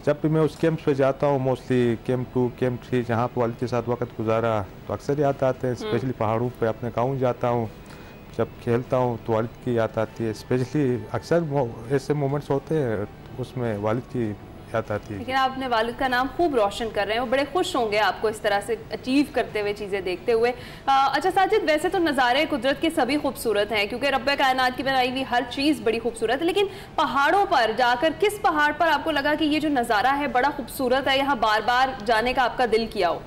जब भी मैं उस कैंप पे जाता हूँ, मोस्टली कैंप 2, कैंप 3, जहाँ पर वालिद के साथ वक्त गुजारा, तो अक्सर याद आते हैं। स्पेशली पहाड़ों पे अपने गाँव जाता हूँ, जब खेलता हूँ तो वालिद की याद आती है। स्पेशली अक्सर ऐसे मोमेंट्स होते हैं उसमें वालिद की याद आती है। लेकिन आप अपने वालिद का नाम खूब रोशन कर रहे हैं, वो बड़े खुश होंगे आपको इस तरह से अचीव करते हुए, चीज़ें देखते हुए। अच्छा साजिद, वैसे तो नज़ारे कुदरत के सभी खूबसूरत हैं, क्योंकि रब्बे कायनात की बनाई हुई हर चीज़ बड़ी खूबसूरत है। लेकिन पहाड़ों पर जाकर किस पहाड़ पर आपको लगा कि ये जो नज़ारा है बड़ा खूबसूरत है, यहाँ बार बार जाने का आपका दिल किया हो?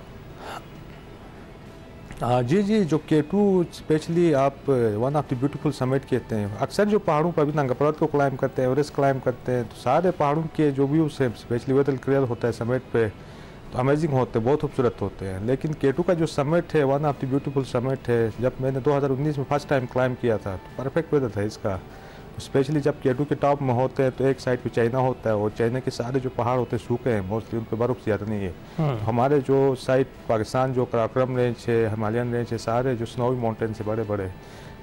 जी जो K2 स्पेशली आप one of the beautiful summit कहते हैं। अक्सर जो पहाड़ों पर भी नंगा पर्वत को क्लाइम करते हैं, एवरेस्ट क्लाइम करते हैं, तो सारे पहाड़ों के जो व्यूज़ हैं, स्पेशली वेदल क्लियर होता है समिट पे, तो अमेजिंग होते हैं, बहुत खूबसूरत होते हैं। लेकिन K2 का जो समिट है one of the beautiful summit है। जब मैंने 2019 में फर्स्ट टाइम क्लाइम किया था तो परफेक्ट वेदर था इसका। स्पेशली जब K2 के टॉप में होते हैं तो एक साइड पे चाइना होता है और चाइना के सारे जो पहाड़ होते हैं सूखे हैं, मोस्टली उन पर बर्फ़ ज़्यादा नहीं है। हमारे जो साइड पाकिस्तान जो कराकोरम रेंज है, हिमालयन रेंज है, सारे जो स्नोवी माउंटेन है बड़े बड़े,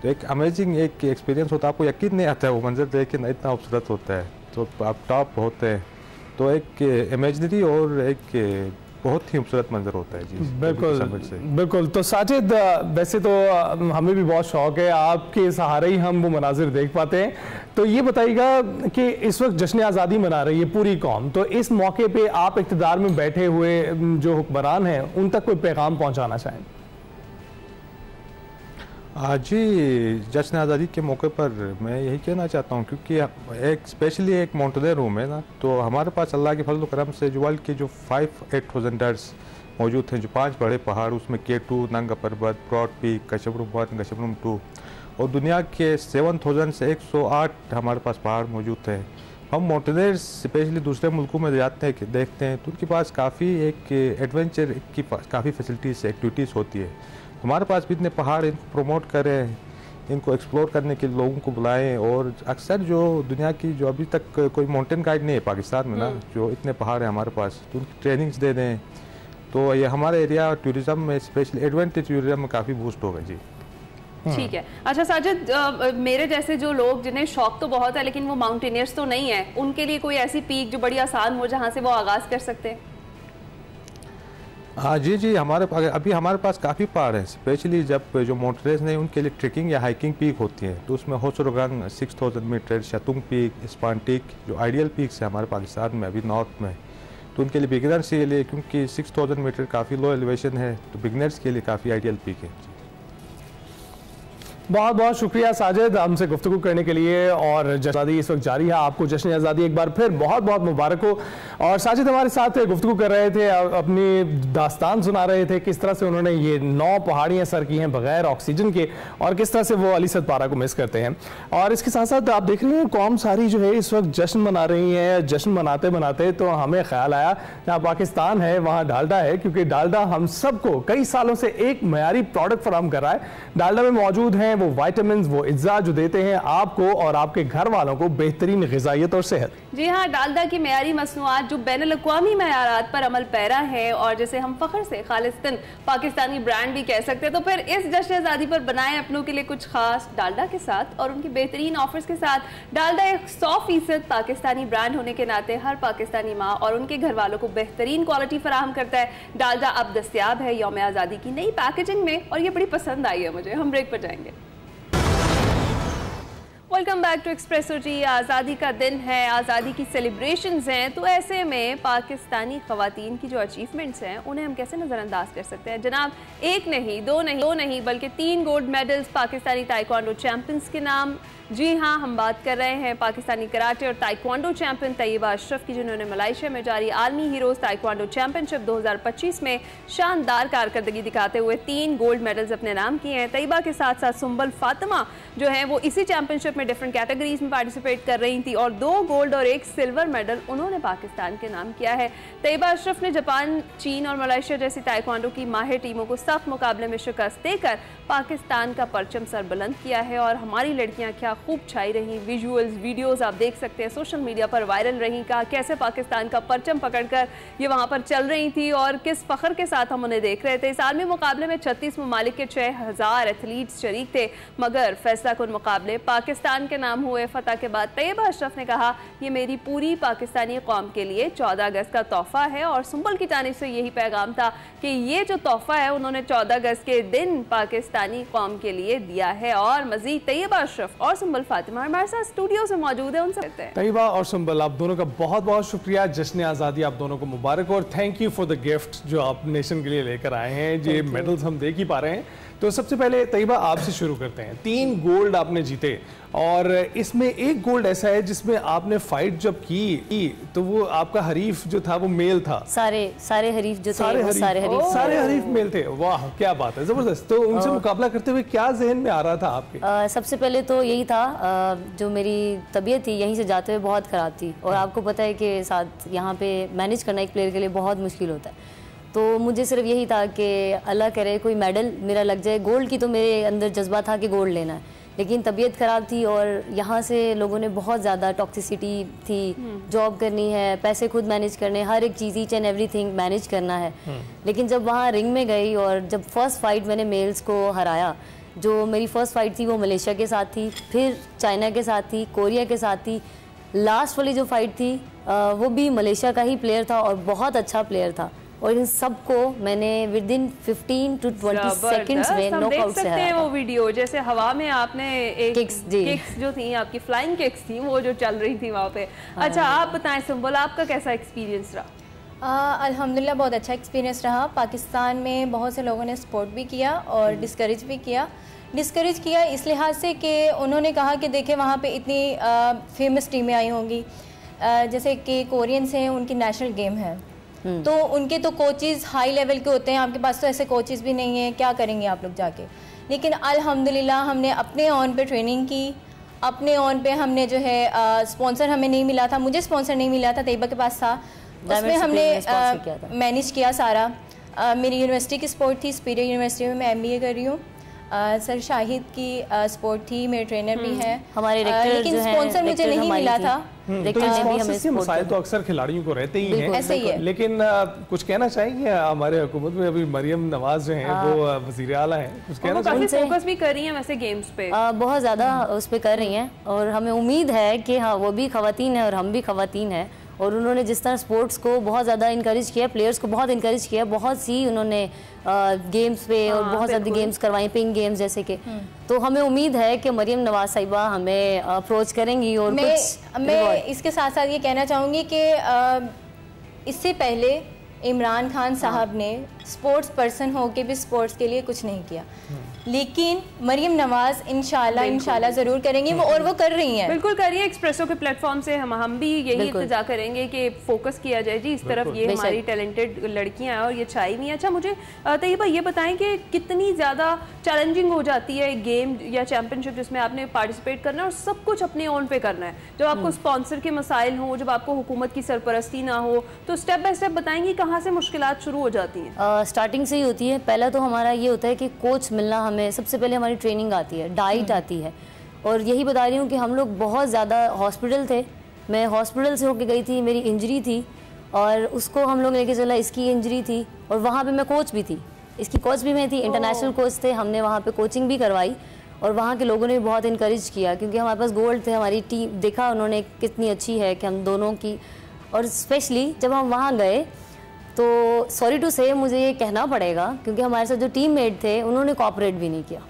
तो एक अमेजिंग एक एक्सपीरियंस होता है। आपको यकीन नहीं आता है वो मंजर देख के, इतना खूबसूरत होता है। तो आप टॉप होते हैं तो एक इमेजनरी और एक बहुत ही खूबसूरत मंजर होता है जी। बिल्कुल बिल्कुल। तो साजिद, वैसे तो हमें भी बहुत शौक है, आपके सहारे ही हम वो मनाजिर देख पाते हैं। तो ये बताइएगा कि इस वक्त जश्न आज़ादी मना रही है पूरी कौम, तो इस मौके पे आप इक़्तिदार में बैठे हुए जो हुक्मरान हैं उन तक कोई पैगाम पहुंचाना चाहें? जी जश्न आज़ादी के मौके पर मैं यही कहना चाहता हूँ, क्योंकि एक स्पेशली एक माउंटेनियर रूम है ना, तो हमारे पास अल्लाह के फजल करम से जो वर्ल्ड के जो 5 800 मौजूद हैं, जो 5 बड़े पहाड़, उसमें K2, नंगा पर्वत, ब्रॉड पीक, कशमरू 1, कशमरू 2, और दुनिया के 7000 से 108 हमारे पास पहाड़ मौजूद हैं। हम माउंटेनियर्स स्पेशली दूसरे मुल्कों में जाते हैं, देखते हैं तो उनके पास काफ़ी एक एडवेंचर की काफ़ी फैसिलिटीज़, एक्टिविटीज़ होती है। हमारे पास भी इतने पहाड़, इनको प्रमोट करें, इनको एक्सप्लोर करने के लिए लोगों को बुलाएं। और अक्सर जो दुनिया की जो अभी तक कोई माउंटेन गाइड नहीं है पाकिस्तान में ना, जो इतने पहाड़ हैं हमारे पास, तो उनकी ट्रेनिंग्स दे दें, तो ये हमारे एरिया टूरिज़्म में स्पेशली एडवेंचर टूरिज़्म में काफ़ी बूस्ट होगा जी। ठीक है। अच्छा साजिद, मेरे जैसे जो लोग जिन्हें शौक तो बहुत है लेकिन वो माउंटेनियर्स तो नहीं है, उनके लिए कोई ऐसी पीक जो बड़ी आसान हो जहाँ से वो आगाज़ कर सकते हैं? जी अभी हमारे पास काफ़ी पहाड़ हैं। स्पेशली जब जो माउंटेनियर्स नहीं उनके लिए ट्रेकिंग या हाइकिंग पीक होती हैं, तो उसमें होसरगंग 6000 मीटर, शतुंग पीक, स्पांटिक जो आइडियल पीक्स है हमारे पाकिस्तान में अभी नॉर्थ में, तो उनके लिए बिगिनर्स के लिए, क्योंकि 6000 मीटर काफ़ी लो एलिवेशन है, तो बिगिनर्स के लिए काफ़ी आइडियल पीक है। बहुत बहुत शुक्रिया साजिद हमसे गुफ्तगू करने के लिए। और आज़ादी इस वक्त जारी है, आपको जश्न आज़ादी एक बार फिर बहुत बहुत मुबारक हो। और साजिद हमारे साथ गुफ्तगू कर रहे थे, अपनी दास्तान सुना रहे थे, किस तरह से उन्होंने ये 9 पहाड़ियाँ सर की हैं बगैर ऑक्सीजन के, और किस तरह से वो अली सदपारा को मिस करते हैं। और इसके साथ साथ आप देख रहे हैं कौम सारी जो है इस वक्त जश्न मना रही है। जश्न मनाते मनाते तो हमें ख्याल आया जहाँ पाकिस्तान है वहाँ डालडा है, क्योंकि डालडा हम सबको कई सालों से एक मयारी प्रोडक्ट फराहम कर रहा है। डालडा में मौजूद हैं वो विटामिन्स, वो अज्जा जो देते हैं आपको और आपके घर वालों को बेहतरीन ग़िज़ाइयत और सेहत। जी हाँ, डालडा की मयारी मसनूआत जो बैनुल-अक़वामी मयारात पर अमल पैरा है और जैसे हम फ़ख्र से खालिस्तान पाकिस्तानी ब्रांड भी कह सकते हैं, तो फिर इस जश्न आज़ादी पर बनाए अपनों के लिए कुछ खास डालडा के साथ और उनकी बेहतरीन ऑफर्स के साथ। डालडा एक 100% पाकिस्तानी ब्रांड होने के नाते हर पाकिस्तानी माँ और उनके घर वालों को बेहतरीन क्वालिटी फराहम करता है। डालडा अब दस्तयाब है यौम आज़ादी की नई पैकेजिंग में, और ये बड़ी पसंद आई है मुझे। हम ब्रेक पर जाएंगे। वेलकम बैक टू एक्सप्रेसो जी। आज़ादी का दिन है, आज़ादी की सेलिब्रेशंस हैं, तो ऐसे में पाकिस्तानी ख़वातीन की जो अचीवमेंट्स हैं उन्हें हम कैसे नज़रअंदाज कर सकते हैं। जनाब, एक नहीं, दो नहीं बल्कि 3 gold medals Pakistani taekwondo champions के नाम। जी हाँ, हम बात कर रहे हैं पाकिस्तानी कराटे और ताइक्वांडो चैंपियन तैयबा अशरफ की, जिन्होंने मलेशिया में जारी आलमी हीरोज़ ताइक्वांडो चैंपियनशिप 2025 में शानदार कारकर्दगी दिखाते हुए 3 गोल्ड मेडल्स अपने नाम किए हैं। तैयबा के साथ साथ सुंबल फातिमा जो है वो इसी चैंपियनशिप में डिफरेंट कैटेगरीज में पार्टिसिपेट कर रही थी और 2 गोल्ड और 1 सिल्वर मेडल उन्होंने पाकिस्तान के नाम किया है। तैयबा अशरफ ने जापान, चीन और मलेशिया जैसी ताइक्वांडो की माहिर टीमों को सख्त मुकाबले में शिकस्त देकर पाकिस्तान का परचम सरबुलंद किया है और हमारी लड़कियां क्या खूब छाई रही। विजुअल्स, वीडियोस आप देख सकते हैं, सोशल मीडिया पर वायरल रही। कहा कैसे पाकिस्तान का परचम पकड़कर ये वहां पर चल रही थी और किस फख्र के साथ हम उन्हें देख रहे थे। इस आलमी मुकाबले में 36 ममालिक के 6000 एथलीट्स शरीक थे, मगर फैसला कुन मुकाबले पाकिस्तान के नाम हुए। फतह के बाद तैयबा अशरफ ने कहा, ये मेरी पूरी पाकिस्तानी कौम के लिए 14 अगस्त का तोहफा है। और सुंबल की जानिब से यही पैगाम था कि ये जो तोहफा है उन्होंने 14 अगस्त के दिन पाकिस्तानी कौम के लिए दिया है। और मजीद तैयबा अशरफ और सुंबल फातिमा हमारे साथ स्टूडियो से मौजूद है, उनसे कहते हैं। तैयबा और सुंबल, आप दोनों का बहुत बहुत शुक्रिया। जश्न आज़ादी आप दोनों को मुबारक और thank you for the gift जो आप नेशन के लिए लेकर आए हैं। ये मेडल्स हम देख ही पा रहे हैं। तो सबसे पहले तैयबा आपसे शुरू करते हैं। 3 गोल्ड आपने जीते और इसमें 1 गोल्ड ऐसा है जिसमें आपने फाइट जब की तो वो आपका हरीफ जो था वो मेल था। सारे हरीफ जो थे सारे हरीफ मेल थे। वाह, क्या बात है, जबरदस्त। तो उनसे मुकाबला करते हुए क्या जहन में आ रहा था आपके? सबसे पहले तो यही था, जो मेरी तबीयत थी यहीं से जाते हुए बहुत ख़राब थी और आपको पता है कि साथ यहाँ पे मैनेज करना एक प्लेयर के लिए बहुत मुश्किल होता है। तो मुझे सिर्फ यही था कि अल्लाह करे कोई मेडल मेरा लग जाए। गोल्ड की तो मेरे अंदर जज्बा था कि गोल्ड लेना है, लेकिन तबीयत ख़राब थी और यहाँ से लोगों ने बहुत ज़्यादा टॉक्सिसिटी थी। जॉब करनी है, पैसे खुद मैनेज करने, हर एक चीज़ ईच एंड एवरीथिंग मैनेज करना है। लेकिन जब वहाँ रिंग में गई और जब फर्स्ट फाइट मैंने मेल्स को हराया, जो मेरी फर्स्ट फाइट थी वो मलेशिया के साथ थी, फिर चाइना के साथ थी, कोरिया के साथ थी, लास्ट वाली जो फाइट थी वो भी मलेशिया का ही प्लेयर था और बहुत अच्छा प्लेयर था। और इन सबको मैंने विद इन 15 to 20 सेकंड्स में नॉकआउट से हराया। वो वीडियो जैसे हवा में आपने एक किक्स जो थी आपकी फ्लाइंग किक्स थी वो जो चल रही थी वहाँ पे। अच्छा, आप बताएं सुंबल, आपका कैसा एक्सपीरियंस रहा? अल्हम्दुलिल्लाह बहुत अच्छा एक्सपीरियंस रहा। पाकिस्तान में बहुत से लोगों ने सपोर्ट भी किया और डिस्करेज भी किया। डिस्करेज किया इस लिहाज से कि उन्होंने कहा कि देखें वहाँ पे इतनी फेमस टीमें आई होंगी, जैसे कि कोरियंस हैं, उनकी नेशनल गेम है, तो उनके तो कोचेज़ हाई लेवल के होते हैं, आपके पास तो ऐसे कोचेज़ भी नहीं हैं, क्या करेंगे आप लोग जाके। लेकिन अल्हम्दुलिल्लाह हमने अपने ऑन पे ट्रेनिंग की, अपने ऑन पे हमने जो है स्पॉन्सर हमें नहीं मिला था, मुझे स्पॉन्सर नहीं मिला था, तैयबा के पास था, उसमें हमने मैनेज किया सारा। मेरी यूनिवर्सिटी की स्पोर्ट थी, सुपीरियर यूनिवर्सिटी में मैं MBA कर रही हूँ। सर शाहिद की स्पोर्ट थी, मेरे ट्रेनर भी हैं हमारे, लेकिन स्पॉन्सर मुझे नहीं मिला था। तो मसाइल तो अक्सर खिलाड़ियों को रहते ही हैं, ऐसे ही है। लेकिन कुछ कहना चाहेंगे? हमारे हुकूमत में अभी मरियम नवाज जो हैं वो वज़ीर आला हैं, कुछ कहना चाहेंगे? फोकस भी कर रही हैं वैसे गेम्स पे, बहुत ज़्यादा उस पर कर रही हैं और हमें उम्मीद है कि हाँ वो भी ख़वातीन है और हम भी ख़वातीन हैं। और उन्होंने जिस तरह स्पोर्ट्स को बहुत ज़्यादा इनकरेज किया, प्लेयर्स को बहुत इनकरेज किया, बहुत सी उन्होंने गेम्स पे और बहुत ज़्यादा गेम्स करवाई, पिंक गेम्स जैसे कि। तो हमें उम्मीद है कि मरियम नवाज साहिबा हमें अप्रोच करेंगी। और मैं इसके साथ साथ ये कहना चाहूँगी कि इससे पहले इमरान खान साहब ने स्पोर्ट्स पर्सन होके भी स्पोर्ट्स के लिए कुछ नहीं किया, लेकिन मरियम नवाज इंशाल्लाह ज़रूर करेंगी वो, और वो कर रही हैं। बिल्कुल कर रही है। एक्सप्रेसो के प्लेटफॉर्म से हम भी यही इंतजार करेंगे कि फोकस किया जाए जी इस तरफ, ये हमारी टैलेंटेड लड़कियां हैं और ये चाही हुई हैं। अच्छा, मुझे तैयबा ये बताएं कि कितनी ज़्यादा चैलेंजिंग हो जाती है गेम या चैम्पियनशिप जिसमें आपने पार्टिसिपेट करना है और सब कुछ अपने ओन पे करना है, जब आपको स्पॉन्सर के मसाइल हो, जब आपको हुकूमत की सरपरस्ती ना हो, तो स्टेप बाय स्टेप बताएंगी कहाँ से मुश्किलात शुरू हो जाती हैं? स्टार्टिंग से ही होती है। पहला तो हमारा ये होता है कि कोच मिलना, हमें सबसे पहले हमारी ट्रेनिंग आती है, डाइट आती है, और यही बता रही हूँ कि हम लोग बहुत ज़्यादा हॉस्पिटल थे। मैं हॉस्पिटल से होके गई थी, मेरी इंजरी थी और उसको हम लोग लेके चला, इसकी इंजरी थी और वहाँ पे मैं कोच भी थी, इसकी कोच भी मैं थी, इंटरनेशनल कोच थे, हमने वहाँ पे कोचिंग भी करवाई और वहाँ के लोगों ने भी बहुत इनकरेज किया क्योंकि हमारे पास गोल्ड थे। हमारी टीम देखा उन्होंने कितनी अच्छी है कि हम दोनों की, और स्पेशली जब हम वहाँ गए तो सॉरी टू से मुझे ये कहना पड़ेगा क्योंकि हमारे साथ जो टीममेट थे उन्होंने कोऑपरेट भी नहीं किया।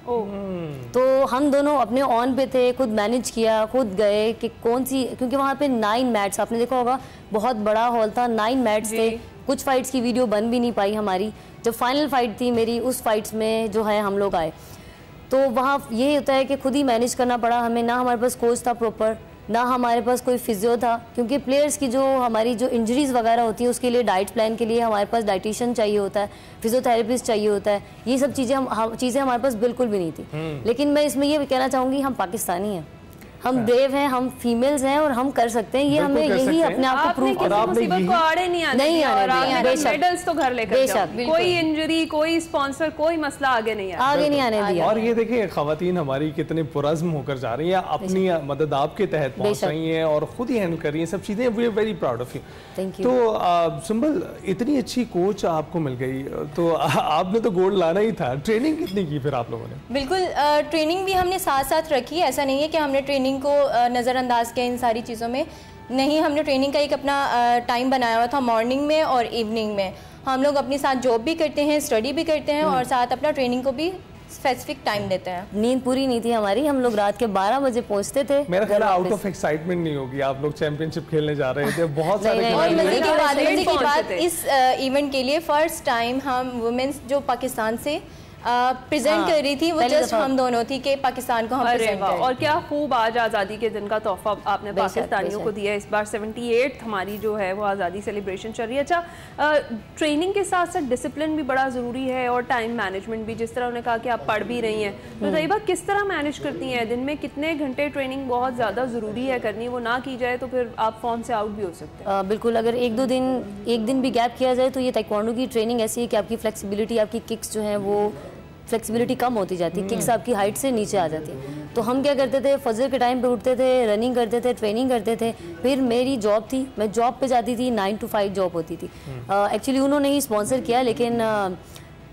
तो हम दोनों अपने ऑन पे थे, खुद मैनेज किया, खुद गए कि कौन सी, क्योंकि वहाँ पे 9 मैट्स, आपने देखा होगा बहुत बड़ा हॉल था, 9 मैट्स थे। कुछ फाइट्स की वीडियो बन भी नहीं पाई हमारी। जब फाइनल फाइट थी मेरी, उस फाइट्स में जो है हम लोग आए, तो वहाँ ये होता है कि खुद ही मैनेज करना पड़ा हमें। ना हमारे पास कोच था प्रॉपर, ना हमारे पास कोई फिजियो था, क्योंकि प्लेयर्स की जो हमारी जो इंजरीज वगैरह होती है उसके लिए डाइट प्लान के लिए हमारे पास डाइटिशियन चाहिए होता है, फिजियोथेरेपिस्ट चाहिए होता है। ये सब चीज़ें चीज़ें हमारे पास बिल्कुल भी नहीं थी। लेकिन मैं इसमें ये कहना चाहूँगी, हम पाकिस्तानी हैं, हम ब्रेव हैं, हम फीमेल्स हैं और हम कर सकते हैं। ये हमें यही अपने आप को प्रूव करना, मुसीबत को आड़े नहीं आने, मेडल्स तो घर लेकर जाओ, कोई इंजरी, कोई स्पॉन्सर, कोई मसला आगे नहीं आने दिया। और ये देखिए खवातीन हमारी कितने पुरज़्म होकर जा रही हैं, अपनी मदद आपके तहत पहुंच रही हैं और खुद ही हैंडल कर रही हैं सब चीज़ें। We are very proud of you. Thank you. तो सुंबल, इतनी अच्छी कोच आपको मिल गई तो आपने तो गोल्ड लाना ही था, ट्रेनिंग कितनी की फिर आप लोगों ने? बिल्कुल, ट्रेनिंग भी हमने साथ साथ रखी। ऐसा नहीं है कि हमने ट्रेनिंग को नज़रअंदाज किया इन सारी चीज़ों में, नहीं, हमने ट्रेनिंग का एक अपना टाइम बनाया हुआ था। मॉर्निंग में और इवनिंग में हम लोग अपने साथ जॉब भी करते हैं, स्टडी भी करते हैं और साथ अपना ट्रेनिंग को भी स्पेसिफिक टाइम देते हैं। नींद पूरी नहीं थी हमारी, हम लोग रात के 12 बजे पहुंचते थे। मेरा ख्याल आउट ऑफ एक्साइटमेंट नहीं होगी, आप लोग चैंपियनशिप खेलने जा रहे थे, बहुत सारे और मजे की बात इस इवेंट के लिए फर्स्ट टाइम हम वुमेन्स जो पाकिस्तान से प्रेजेंट कर रही थी, वो जस्ट हम दोनों थी कि पाकिस्तान को हम प्रेजेंट करें। और क्या खूब आज आज़ादी के दिन का तोहफा आपने पाकिस्तानियों को दिया। इस बार 78 हमारी जो है वो आज़ादी सेलिब्रेशन चल रही है। अच्छा, ट्रेनिंग के साथ साथ डिसिप्लिन भी बड़ा ज़रूरी है और टाइम मैनेजमेंट भी, जिस तरह उन्होंने कहा कि आप पढ़ भी रही हैं, तो तैयबा किस तरह मैनेज करती हैं? दिन में कितने घंटे ट्रेनिंग बहुत ज़्यादा ज़रूरी है करनी, वो ना की जाए तो फिर आप फॉर्म से आउट भी हो सकते हैं। बिल्कुल, अगर एक दिन भी गैप किया जाए तो ये ताइक्वांडो की ट्रेनिंग ऐसी है कि आपकी फ्लेक्सिबिलिटी, आपकी किक्स जो है वो फ्लेक्सिबिलिटी कम होती जाती है, किक्स आपकी हाइट से नीचे आ जाती है। तो हम क्या करते थे, फजर के टाइम पे उठते थे, रनिंग करते थे, ट्रेनिंग करते थे। फिर मेरी जॉब थी, मैं जॉब पे जाती थी, 9 to 5 जॉब होती थी। एक्चुअली उन्होंने ही स्पॉन्सर किया, लेकिन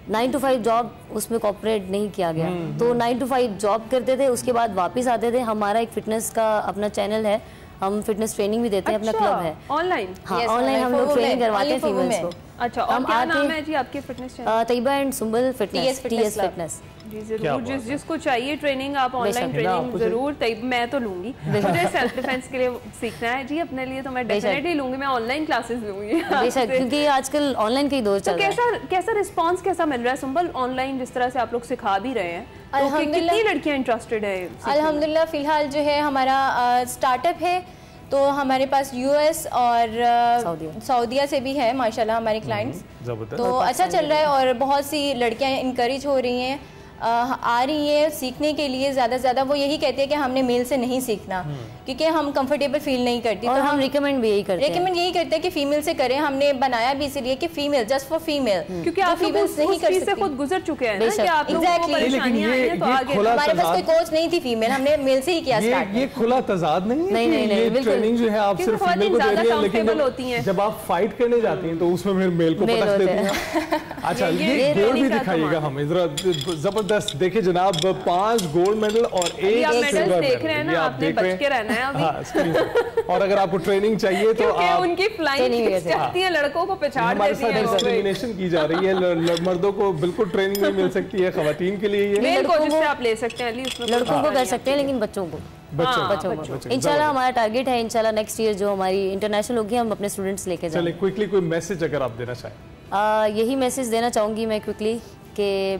9 to 5 जॉब उसमें कॉपरेट नहीं किया गया। तो 9 to 5 जॉब करते थे, उसके बाद वापस आते थे। हमारा एक फिटनेस का अपना चैनल है, हम फिटनेस ट्रेनिंग भी देते हैं। अपना क्लब है ऑनलाइन। हाँ, ऑनलाइन हम लोग ट्रेनिंग करवाते हैं फीमेल्स को। अच्छा, और क्या नाम है जी आपके fitness channel? Tayyaba and Sumbal fitness, TS fitness ji. जरूर, जिसको चाहिए ट्रेनिंग, आप ऑनलाइन ट्रेनिंग जरूर, मैं तो लूंगी। मुझे सेल्फ डिफेंस के लिए सीखना है जी अपने लिए, तो मैं डेफिनेटली लूंगी, मैं ऑनलाइन क्लासेस लूंगी बेशक, क्योंकि आजकल ऑनलाइन का ही दौर चल रहा है। कैसा रिस्पांस कैसा मिल रहा है सुंबल ऑनलाइन, जिस तरह से आप लोग सिखा भी रहे हैं, तो कितनी लड़कियां इंटरेस्टेड है? अल्हम्दुलिल्लाह फिलहाल जो है हमारा स्टार्टअप है, तो हमारे पास US और सऊदीया से भी है माशाल्लाह हमारे क्लाइंट्स। तो अच्छा चल रहा है और बहुत सी लड़कियां इनकरेज हो रही हैं, आ रही है सीखने के लिए। ज़्यादा से ज़्यादा वो यही कहते हैं कि हमने मेल से नहीं सीखना, क्योंकि हम कंफर्टेबल फील नहीं करती। और तो हम रिकमेंड भी यही करते हैं कि फीमेल से करें। हमने बनाया भी इसीलिए कि फीमेल, जस्ट फॉर फीमेल, क्योंकि आप फीमेल्स नहीं कर सकते, खुद गुजर चुके हैं ना कि आप लोगों को परेशानियां आई हैं, तो आगे हमारे पास कोई कोच नहीं थी फीमेल, हमने मेल से ही किया स्टार्ट। ये खुला तजाद नहीं है, ये ट्रेनिंग जो है आप सिर्फ फीमेल को दे रही है, लेकिन जब आप फाइट करने जाती हैं तो उसमें फिर मेल को पटक देती हैं। अच्छा, ये गोल्ड भी दिखाइएगा हमें जरा, जबरदस्त। देखिए जनाब, 5 गोल्ड मेडल और 1 सिल्वर मेडल देख रहे हैं ना, आपने बच के रहना है अभी। हाँ, स्क्रीन पे। और अगर आपको ट्रेनिंग चाहिए तो आप उनकी फ्लाइंग चलती है, लड़कों को पछाड़ देती है, डिस्क्रिमिनेशन की जा रही है। मर्दों को बिल्कुल ट्रेनिंग नहीं मिल सकती है, खवातीन के लिए ये मेल कोच से आप ले सकते हैं, लड़कों को कर सकते हैं, लेकिन बच्चों को बच्चों को। इंशाल्लाह हमारा टारगेट है, इंशाल्लाह नेक्स्ट ईयर जो हमारी इंटरनेशनल होगी हम अपने स्टूडेंट्स लेके जाएंगे। चलिए क्विकली कोई मैसेज अगर आप देना चाहें। यही मैसेज देना चाहूँगी मैं क्विकली कि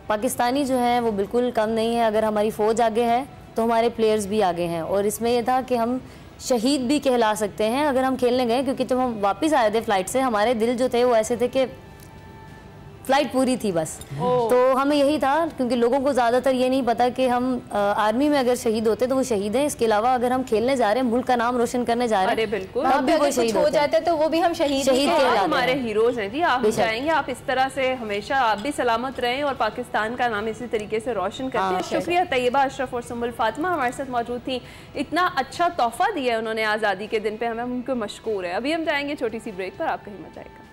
पाकिस्तानी जो है वो बिल्कुल कम नहीं है। अगर हमारी फ़ौज आगे है तो हमारे प्लेयर्स भी आगे हैं, और इसमें यह था कि हम शहीद भी कहला सकते हैं अगर हम खेलने गए, क्योंकि जब हम वापस आए थे फ्लाइट से हमारे दिल जो थे वो ऐसे थे कि फ्लाइट पूरी थी बस। तो हमें यही था, क्योंकि लोगों को ज़्यादातर ये नहीं पता कि हम आर्मी में अगर शहीद होते तो वो शहीद हैं, इसके अलावा अगर हम खेलने जा रहे हैं, मुल्क का नाम रोशन करने जा रहे हैं, बिल्कुल तब भी वो शहीद हो जाते तो वो भी हम शहीद हमारे हीरोज हैं जी। आप जाएंगे, आप इस तरह से हमेशा आप भी सलामत रहें और पाकिस्तान का नाम इसी तरीके से रोशन करते हैं। शुक्रिया तैयबा अशरफ और सुम्बुल फातिमा हमारे साथ मौजूद थी, इतना अच्छा तोहफा दिया है उन्होंने आज़ादी के दिन पे, हमें उनको मशकूर है। अभी हम जाएंगे छोटी सी ब्रेक पर, आप कहीं मत जाएगा।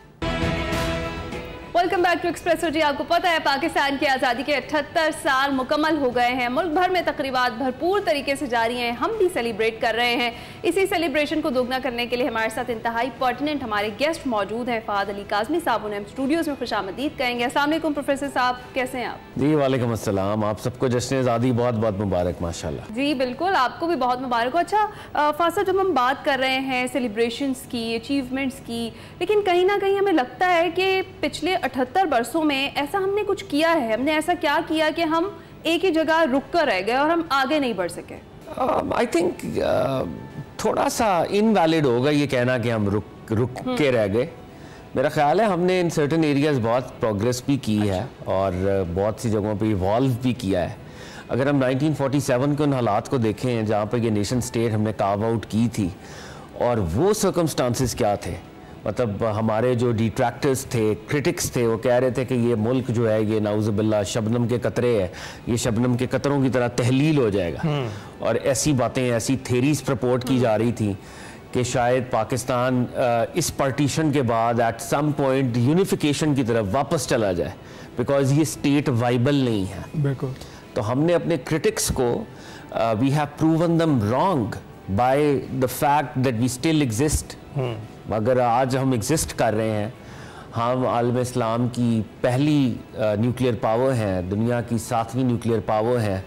वेलकम बैक टू एक्सप्रेसो जी। आपको पता है पाकिस्तान की आज़ादी के 78 साल मुकम्मल हो गए हैं। मुल्क भर में तकरीबात भरपूर तरीके से जारी हैं, हम भी सेलिब्रेट कर रहे हैं। इसी सेलिब्रेशन को दोगुना करने के लिए हमारे साथ इंतहाई पर्टिनेंट हमारे गेस्ट मौजूद हैं। फ़ाद अली काज़मी साहब, उन्हें हम स्टूडियोज़ में खुशामदीद कहेंगे। अस्सलाम वालेकुम प्रोफेसर साहब, कैसे हैं आप? जी वालेकुम अस्सलाम, आप सबको जश्न आज़ादी बहुत बहुत मुबारक माशाल्लाह। जी बिल्कुल, आपको भी बहुत मुबारक हो। अच्छा फ़ाद साहब, जब हम बात कर रहे हैं सेलिब्रेशंस की, अचीवमेंट्स की, लेकिन कहीं ना कहीं हमें लगता है कि पिछले 78 बरसों में ऐसा हमने कुछ किया है, हमने ऐसा क्या किया कि हम एक ही जगह रुक कर रह गए और हम आगे नहीं बढ़ सके? आई थिंक थोड़ा सा इनवैलिड होगा ये कहना कि हम रुक के रह गए। मेरा ख्याल है हमने इन सर्टेन एरियाज बहुत प्रोग्रेस भी की है और बहुत सी जगहों पे इवॉल्व भी किया है। अगर हम 1947 के उन हालात को देखें जहाँ पर ये नेशन स्टेट हमने कार्व आउट की थी, और वो सर्कमस्टांसिस क्या थे, मतलब हमारे जो डिट्रैक्टर्स थे, क्रिटिक्स थे, वो कह रहे थे कि ये मुल्क जो है ये नाउज़ुबिल्लाह शबनम के कतरे है, ये शबनम के कतरों की तरह तहलील हो जाएगा। और ऐसी बातें, ऐसी थेरीज प्रपोर्ट की जा रही थी कि शायद पाकिस्तान इस पार्टीशन के बाद एट सम पॉइंट यूनिफिकेशन की तरफ वापस चला जाए, बिकॉज ये स्टेट वाइबल नहीं है। बिल्कुल। तो हमने अपने क्रिटिक्स को we have proven them wrong by the fact that we still exist. अगर आज हम एग्जिस्ट कर रहे हैं, हम आलम इस्लाम की पहली न्यूक्लियर पावर हैं, दुनिया की 7वीं न्यूक्लियर पावर हैं,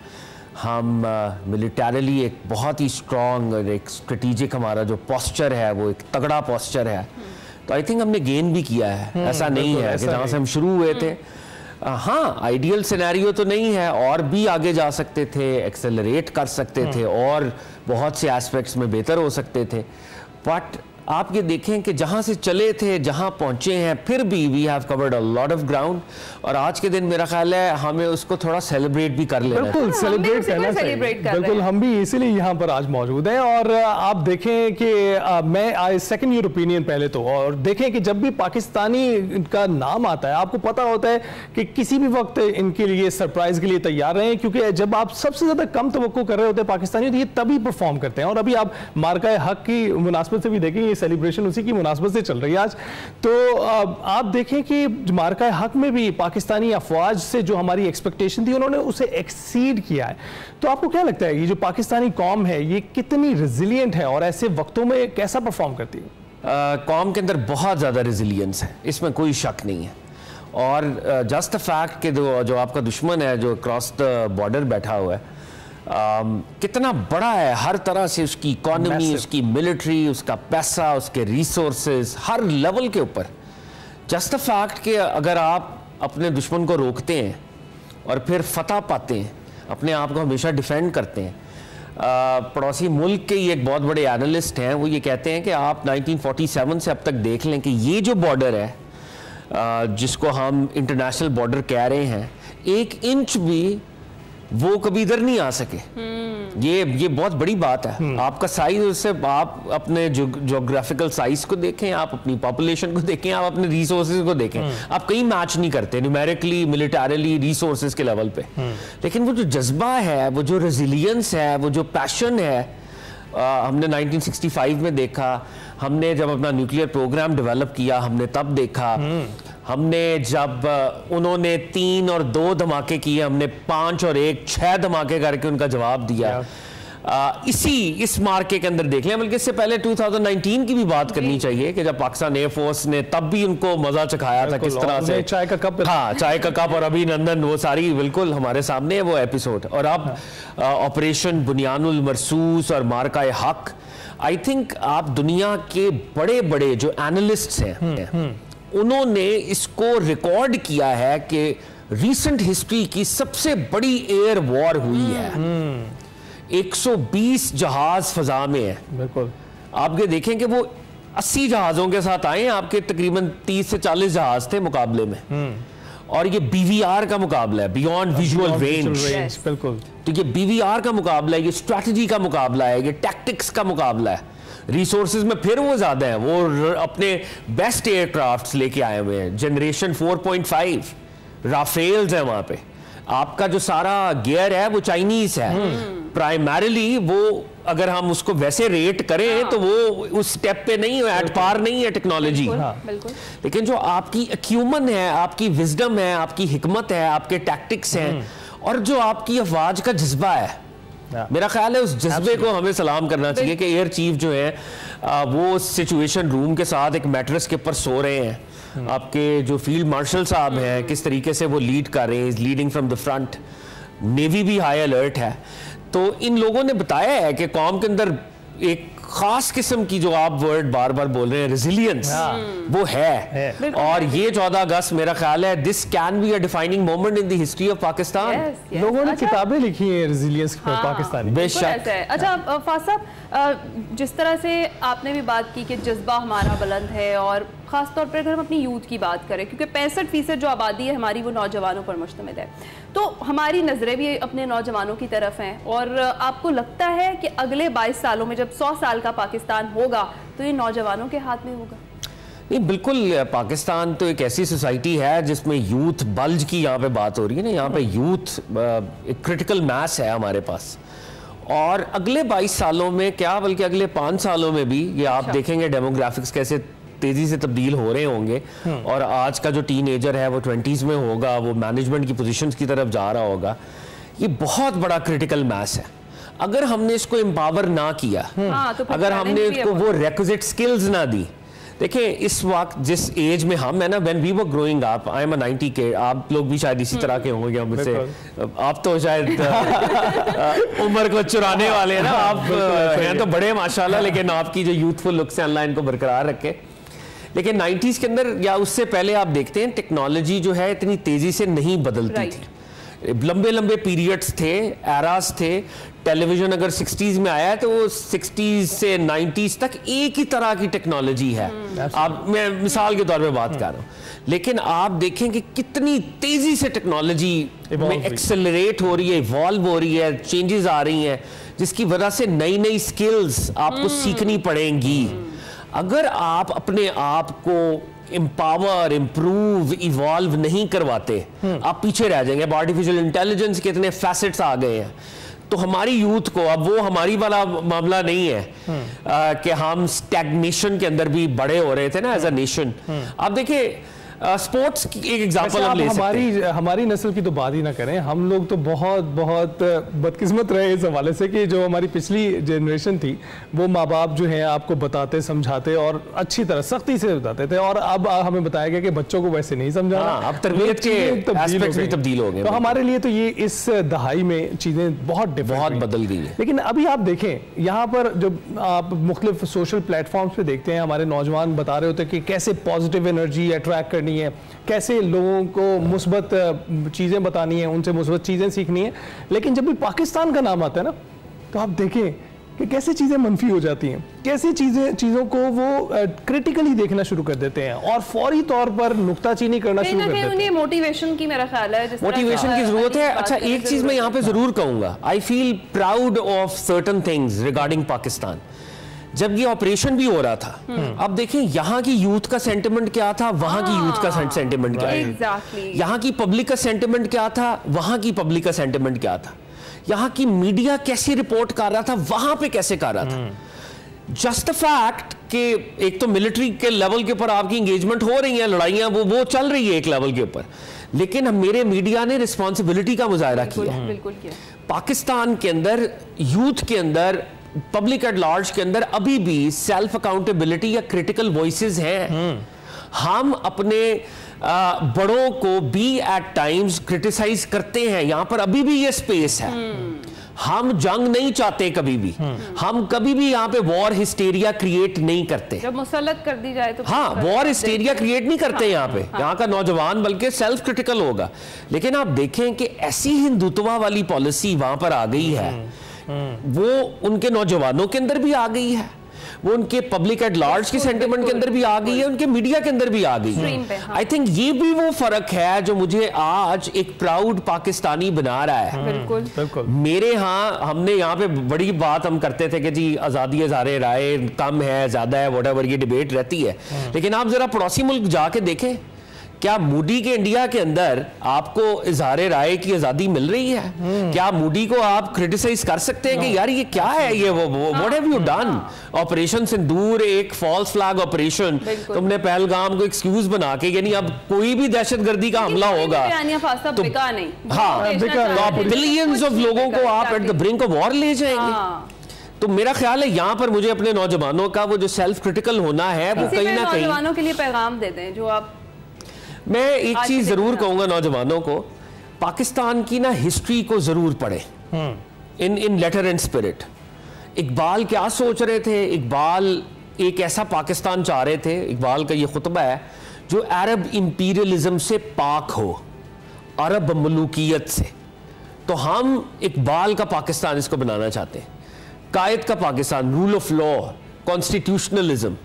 हम मिलिटरली एक बहुत ही स्ट्रॉन्ग और एक स्ट्रेटिजिक हमारा जो पोस्चर है वो एक तगड़ा पोस्चर है। तो आई थिंक हमने गेन भी किया है। ऐसा नहीं है कि जहाँ से हम शुरू हुए थे, हाँ आइडियल सिनेरियो तो नहीं है, और भी आगे जा सकते थे, एक्सेलरेट कर सकते थे, और बहुत से एस्पेक्ट्स में बेहतर हो सकते थे। बट आप ये देखें कि जहाँ से चले थे, जहाँ पहुँचे हैं, फिर भी we have covered a lot of ground, और आज के दिन मेरा ख्याल है हमें उसको थोड़ा सेलिब्रेट भी कर लेना। बिल्कुल सेलिब्रेट करना चाहिए। बिल्कुल, हम भी इसीलिए यहाँ पर आज मौजूद हैं। और आप देखें कि मैं आई सेकंड ईयर ओपिनियन पहले तो, और देखें कि जब भी पाकिस्तानी का नाम आता है, आपको पता होता है कि किसी भी वक्त इनके लिए सरप्राइज के लिए तैयार रहें, क्योंकि जब आप सबसे ज्यादा कम तवक्को कर रहे होते हैं पाकिस्तानी, तो ये तभी परफॉर्म करते हैं। और अभी आप मार्का हक की मुनासबत से भी देखें, सेलिब्रेशन उसी की मुनासबत से चल रही है आज। तो आप देखें कि मार्का हक में भी पाकिस्तानी अफवाज से जो हमारी एक्सपेक्टेशन थी, उन्होंने उसे एक्सीड किया है। तो आपको क्या लगता है ये जो पाकिस्तानी कौम है ये कितनी रिजिलियंट है और ऐसे वक्तों में कैसा परफॉर्म करती है? कौम के अंदर बहुत ज़्यादा रिजिलियंस है, इसमें कोई शक नहीं है। और जस्ट द फैक्ट कि जो आपका दुश्मन है जो क्रॉस द बॉर्डर बैठा हुआ है, कितना बड़ा है हर तरह से, उसकी इकोनॉमी, उसकी मिलिट्री, उसका पैसा, उसके रिसोर्सेज, हर लेवल के ऊपर। जस्ट द फैक्ट कि अगर आप अपने दुश्मन को रोकते हैं और फिर फतह पाते हैं, अपने आप को हमेशा डिफेंड करते हैं। पड़ोसी मुल्क के ये एक बहुत बड़े एनालिस्ट हैं, वो ये कहते हैं कि आप 1947 से अब तक देख लें कि ये जो बॉर्डर है जिसको हम इंटरनेशनल बॉर्डर कह रहे हैं, 1 इंच भी वो कभी इधर नहीं आ सके। ये बहुत बड़ी बात है। आपका साइज, उससे आप अपने ज्योग्राफिकल साइज को देखें, आप अपनी पॉपुलेशन को देखें, आप अपने रिसोर्सेज को देखें, आप कहीं मैच नहीं करते न्यूमेरिकली, मिलिटरली, रिसोर्सेज के लेवल पे। लेकिन वो जो जज्बा है, वो जो रेजिलियंस है, वो जो पैशन है, हमने 1965 में देखा, हमने जब अपना न्यूक्लियर प्रोग्राम डेवलप किया हमने तब देखा, हमने जब उन्होंने 3 और 2 धमाके किए, हमने 5 और 1 6 धमाके करके उनका जवाब दिया। इस मार्के के अंदर देख लें, बल्कि इससे पहले 2019 की भी बात करनी चाहिए कि जब पाकिस्तान एयरफोर्स ने तब भी उनको मजा चखाया था किस तरह से, चाय का कप, हाँ चाय का कप और अभिनंदन, वो सारी बिल्कुल हमारे सामने है वो एपिसोड। और अब ऑपरेशन बुनियानुल मरसूस और मार्का हक, आई थिंक आप दुनिया के बड़े बड़े जो एनालिस्ट्स हैं उन्होंने इसको रिकॉर्ड किया है कि रीसेंट हिस्ट्री की सबसे बड़ी एयर वॉर हुई है। 120 जहाज फजा में है। बिल्कुल आप ये देखें कि वो 80 जहाजों के साथ आए हैं, आपके तकरीबन 30 से 40 जहाज थे मुकाबले में, और ये BVR का मुकाबला है, बियॉन्ड विजुअल रेंज। बिल्कुल, तो ये BVR का मुकाबला है, ये स्ट्रैटेजी का मुकाबला है, ये टैक्टिक्स का मुकाबला है। रिसोर्सेज में फिर वो ज्यादा है, वो अपने बेस्ट एयरक्राफ्ट्स लेके आए हुए हैं, जनरेशन 4.5 राफेल्स है वहां पे। आपका जो सारा गियर है वो चाइनीज है प्राइमरीली, वो अगर हम उसको वैसे रेट करें तो वो उस स्टेप पे नहीं है, एट पार नहीं है टेक्नोलॉजी। लेकिन जो आपकी एक्यूमन है, आपकी विजडम है, आपकी हिकमत है, आपके टैक्टिक्स हैं, और जो आपकी अफवाज का जज्बा है, मेरा ख्याल है उस जज्बे को हमें सलाम करना चाहिए कि एयर चीफ जो है वो सिचुएशन रूम के साथ एक मैट्रेस के ऊपर सो रहे हैं। आपके जो फील्ड मार्शल साहब हैं किस तरीके से वो लीड कर रहे हैं, leading from the front. Navy भी हाई अलर्ट है। तो इन लोगों ने बताया है कि कौम के अंदर एक खास किस्म की, जो आप वर्ड बार बार बोल रहे हैं, रेजिलियंस, वो है। और ये 14 अगस्त मेरा ख्याल है this can be a defining moment in the history of Pakistan. लोगों ने किताबें लिखी हैं रेजिलियंस पर पाकिस्तानी, बेशक। अच्छा फाज साहब, जिस तरह से आपने भी बात की कि जज्बा हमारा बुलंद है, और ख़ास तौर पर अगर हम अपनी यूथ की बात करें, क्योंकि 65% जो आबादी है हमारी वो नौजवानों पर मुश्तमिल है, तो हमारी नज़रें भी अपने नौजवानों की तरफ हैं। और आपको लगता है कि अगले 22 सालों में जब 100 साल का पाकिस्तान होगा तो ये नौजवानों के हाथ में होगा? नहीं, बिल्कुल। पाकिस्तान तो एक ऐसी सोसाइटी है जिसमें यूथ बल्ज की यहाँ पे बात हो रही है ना, यहाँ पे यूथ एक क्रिटिकल मास है हमारे पास। और अगले 22 सालों में क्या, बल्कि अगले 5 सालों में भी ये आप देखेंगे डेमोग्राफिक्स कैसे तेजी से तब्दील हो रहे होंगे। और आज का जो टीनेजर है वो 20s में होगा, वो मैनेजमेंट की पोजीशंस की तरफ जा रहा होगा। ये बहुत बड़ा क्रिटिकल मास है। अगर हमने इसको एम्पावर ना किया, तो अगर हमने इसको वो रिक्विजिट स्किल्स ना दी, देखिए इस वक्त जिस एज में हम है ना, when we were growing up, I am 90 के, आप लोग भी शायद इसी तरह के होंगे मुझसे, आप तो शायद उम्र को चुराने वाले हैं ना, आप हैं तो बड़े माशाल्लाह, लेकिन आपकी जो यूथफुल लुक्स हैं अल्लाह इनको बरकरार रखे। लेकिन 90s के अंदर या उससे पहले आप देखते हैं टेक्नोलॉजी जो है इतनी तेजी से नहीं बदलती थी। लंबे लंबे पीरियड्स थे, एरास थे। टेलीविजन अगर 60s में आया है तो वो 60s से 90s तक एक ही तरह की टेक्नोलॉजी है। आप, मैं मिसाल के तौर पे बात कर रहा हूँ, लेकिन आप देखें कि कितनी तेजी से टेक्नोलॉजी में एक्सेलरेट हो रही है, इवॉल्व हो रही है, चेंजेस आ रही हैं, जिसकी वजह से नई नई स्किल्स आपको सीखनी पड़ेंगी। अगर आप अपने आप को एम्पावर, इम्प्रूव, इवॉल्व नहीं करवाते, आप पीछे रह जाएंगे। अब आर्टिफिशियल इंटेलिजेंस के इतने फैसेट्स आ गए हैं, तो हमारी यूथ को, अब वो हमारी वाला मामला नहीं है कि हम स्टैग्नेशन के अंदर भी बड़े हो रहे थे ना एज अ नेशन। आप देखिए स्पोर्ट्स की एक एग्जांपल हम ले सकते हैं। हमारी नस्ल की तो बात ही ना करें, हम लोग तो बहुत बहुत बदकिस्मत रहे इस हवाले से कि जो हमारी पिछली जनरेशन थी वो माँ बाप जो है आपको बताते, समझाते और अच्छी तरह सख्ती से बताते थे, और अब हमें बताया गया कि बच्चों को वैसे नहीं समझाना। अब तरबियत के एस्पेक्ट्स भी तब्दील हो गए। तो हमारे लिए तो ये इस दहाई में चीजें बहुत बदल गई है। लेकिन अभी आप देखें यहाँ पर जब आप मुख्तलिफ सोशल प्लेटफॉर्म्स पे देखते हैं, हमारे नौजवान बता रहे होते हैं कि कैसे पॉजिटिव एनर्जी अट्रैक्ट करनी है, कैसे लोगों को मुस्बत चीज़ें बतानी है, उनसे मुस्बत चीज़ें सीखनी है। लेकिन जब भी पाकिस्तान का नाम आता है ना, तो आप देखें कि कैसे चीज़ें मनफी हो जाती हैं, कैसे चीज़ों को वो क्रिटिकली देखना शुरू कर देते हैं और फौरी तौर पर नुक्ताचीनी करना शुरू कर देते हैं। उन्हें मोटिवेशन की मेरा ख्याल है, मोटिवेशन की जरूरत है। अच्छा, एक चीज़ मैं यहाँ पे जरूर कहूँगा, I feel proud of certain things regarding Pakistan. जब ये ऑपरेशन भी हो रहा था, अब देखें यहाँ की यूथ का सेंटिमेंट क्या था, वहां की यूथ का सेंटिमेंट क्या है, यहाँ की पब्लिक का सेंटिमेंट क्या था, वहां की पब्लिक का सेंटिमेंट क्या था, यहाँ की मीडिया कैसे रिपोर्ट कर रहा था, वहां पे कैसे कर रहा था। जस्ट द फैक्ट कि एक तो मिलिट्री के लेवल के ऊपर आपकी इंगेजमेंट हो रही है, लड़ाइयां वो चल रही है एक लेवल के ऊपर, लेकिन मेरे मीडिया ने रिस्पॉन्सिबिलिटी का मुजाहरा किया। बिल्कुल किया। पाकिस्तान के अंदर यूथ के अंदर पब्लिक एट लार्ज के अंदर अभी भी सेल्फ अकाउंटेबिलिटी या क्रिटिकल वॉइसेस हैं। हम अपने बड़ों को भी एट टाइम्स क्रिटिसाइज करते हैं, यहां पर अभी भी ये स्पेस है। हम जंग नहीं चाहते कभी भी, हम कभी भी यहाँ पे वॉर हिस्टेरिया क्रिएट नहीं करते। जब मुसल्लत कर दी जाए तो हाँ, वॉर हिस्टेरिया क्रिएट नहीं करते यहाँ पे। यहाँ का नौजवान बल्कि सेल्फ क्रिटिकल होगा। लेकिन आप देखें कि ऐसी हिंदुत्वा वाली पॉलिसी वहां पर आ गई है, वो उनके नौजवानों के अंदर भी आ गई है, वो उनके पब्लिक एट लार्ज के सेंटिमेंट के अंदर भी आ गई है, उनके मीडिया के अंदर भी आ गई है। आई थिंक ये भी वो फर्क है जो मुझे आज एक प्राउड पाकिस्तानी बना रहा है। बिल्कुल। मेरे यहाँ हमने यहाँ पे बड़ी बात हम करते थे कि जी आज़ादी इज़हार राय कम है ज़्यादा है, व्हाटएवर, ये डिबेट रहती है। लेकिन आप जरा पड़ोसी मुल्क जाके देखें, क्या मूडी के इंडिया के अंदर आपको इजहार राय की आजादी मिल रही है? क्या मूडी को आप क्रिटिसाइज कर सकते हैं कि यार ये क्या है, ये वो what have you done? Operation Sindoor एक फॉल्स फ्लैग ऑपरेशन, तुमने पहलगाम को एक्सक्यूज बना के, यानी अब कोई भी दहशतगर्दी का हमला होगा तो हाँ, तो बिलियंस ऑफ लोगों को आप at the brink of war ले जाएंगे। तो मेरा ख्याल है यहाँ पर मुझे अपने नौजवानों का वो जो सेल्फ क्रिटिकल होना है वो कहीं ना कहीं, नौजवानों के लिए पैगाम दे दें जो आप। मैं एक चीज जरूर कहूंगा नौजवानों को, पाकिस्तान की ना हिस्ट्री को जरूर पढ़ें इन लेटर एंड स्पिरिट। इकबाल क्या सोच रहे थे? इकबाल एक ऐसा पाकिस्तान चाह रहे थे, इकबाल का ये खुतबा है, जो अरब इंपीरियलिज्म से पाक हो, अरब मलूकियत से। तो हम इकबाल का पाकिस्तान इसको बनाना चाहते हैं, कायद का Pakistan, rule of law, constitutionalism.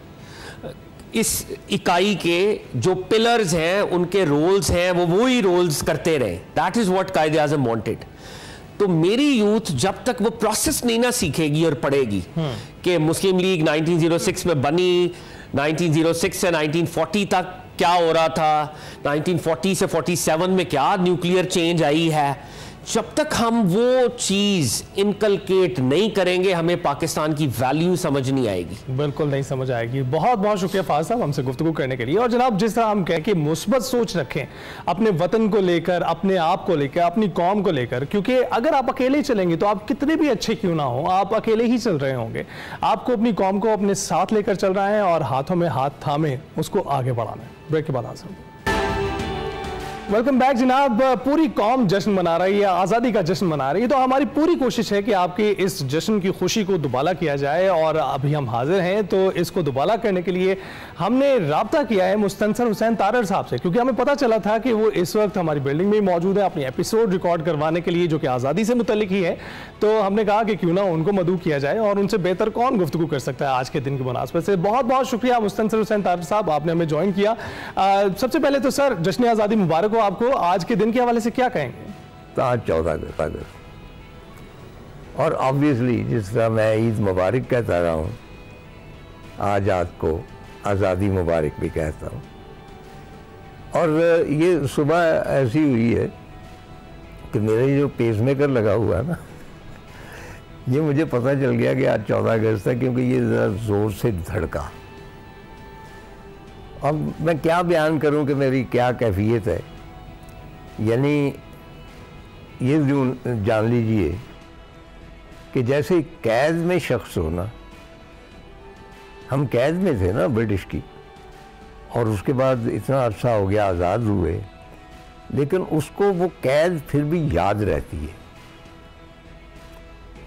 इस इकाई के जो पिलर्स हैं, उनके रोल्स हैं, वो वही रोल्स करते रहे। That is what Quaid Azam wanted. तो मेरी यूथ जब तक वो प्रोसेस नहीं ना सीखेगी और पढ़ेगी कि मुस्लिम लीग 1906 में बनी, 1906 से 1940 तक क्या हो रहा था, 1940 से 47 में क्या न्यूक्लियर चेंज आई है, जब तक हम वो चीज इनकलकेट नहीं करेंगे हमें पाकिस्तान की वैल्यू समझ नहीं आएगी। बिल्कुल नहीं समझ आएगी। बहुत बहुत शुक्रिया फाज साहब हमसे गुफ्तगू करने के लिए। और जनाब, जिस तरह हम कह के मुस्बत सोच रखें अपने वतन को लेकर, अपने आप को लेकर, अपनी कौम को लेकर, क्योंकि अगर आप अकेले चलेंगे तो आप कितने भी अच्छे क्यों ना हो, आप अकेले ही चल रहे होंगे। आपको अपनी कौम को अपने साथ लेकर चल रहा है और हाथों में हाथ थामे उसको आगे बढ़ाना है। ब्रेक के बाद हाजिर। वेलकम बैक जनाब। पूरी कौम जश्न मना रही है, आज़ादी का जश्न मना रही है, तो हमारी पूरी कोशिश है कि आपकी इस जश्न की खुशी को दुबाला किया जाए। और अभी हम हाजिर हैं, तो इसको दुबाला करने के लिए हमने राब्ता किया है मुस्तनसर हुसैन तारड़ साहब से, क्योंकि हमें पता चला था कि वो इस वक्त हमारी बिल्डिंग में मौजूद है अपनी एपिसोड रिकॉर्ड करवाने के लिए, जो कि आज़ादी से मुतल्लिक ही है। तो हमने कहा कि क्यों ना उनको मदऊ किया जाए, और उनसे बेहतर कौन गुफ्तगू कर सकता है आज के दिन की मुनासबत से। बहुत बहुत शुक्रिया मुस्तनसर हुसैन तारड़ साहब, आपने हमें ज्वाइन किया। सबसे पहले तो सर, जश्न आज़ादी मुबारक हो आपको। आज के दिन के हवाले से क्या कहेंगे? आज 14 अगस्त, और ऑब्वियसली जिस तरह मैं ईद मुबारक कहता रहा हूँ, आज आपको आज़ादी मुबारक भी कहता हूँ। और ये सुबह ऐसी हुई है कि मेरे जो पेसमेकर लगा हुआ है ना, ये मुझे पता चल गया कि आज 14 अगस्त है, क्योंकि ये ज़रा ज़ोर से धड़का। अब मैं क्या बयान करूँ कि मेरी क्या कैफियत है। यानी ये जान लीजिए कि जैसे कैद में शख्स हो ना, हम कैद में थे ना ब्रिटिश की, और उसके बाद इतना अरसा हो गया आज़ाद हुए, लेकिन उसको वो कैद फिर भी याद रहती है,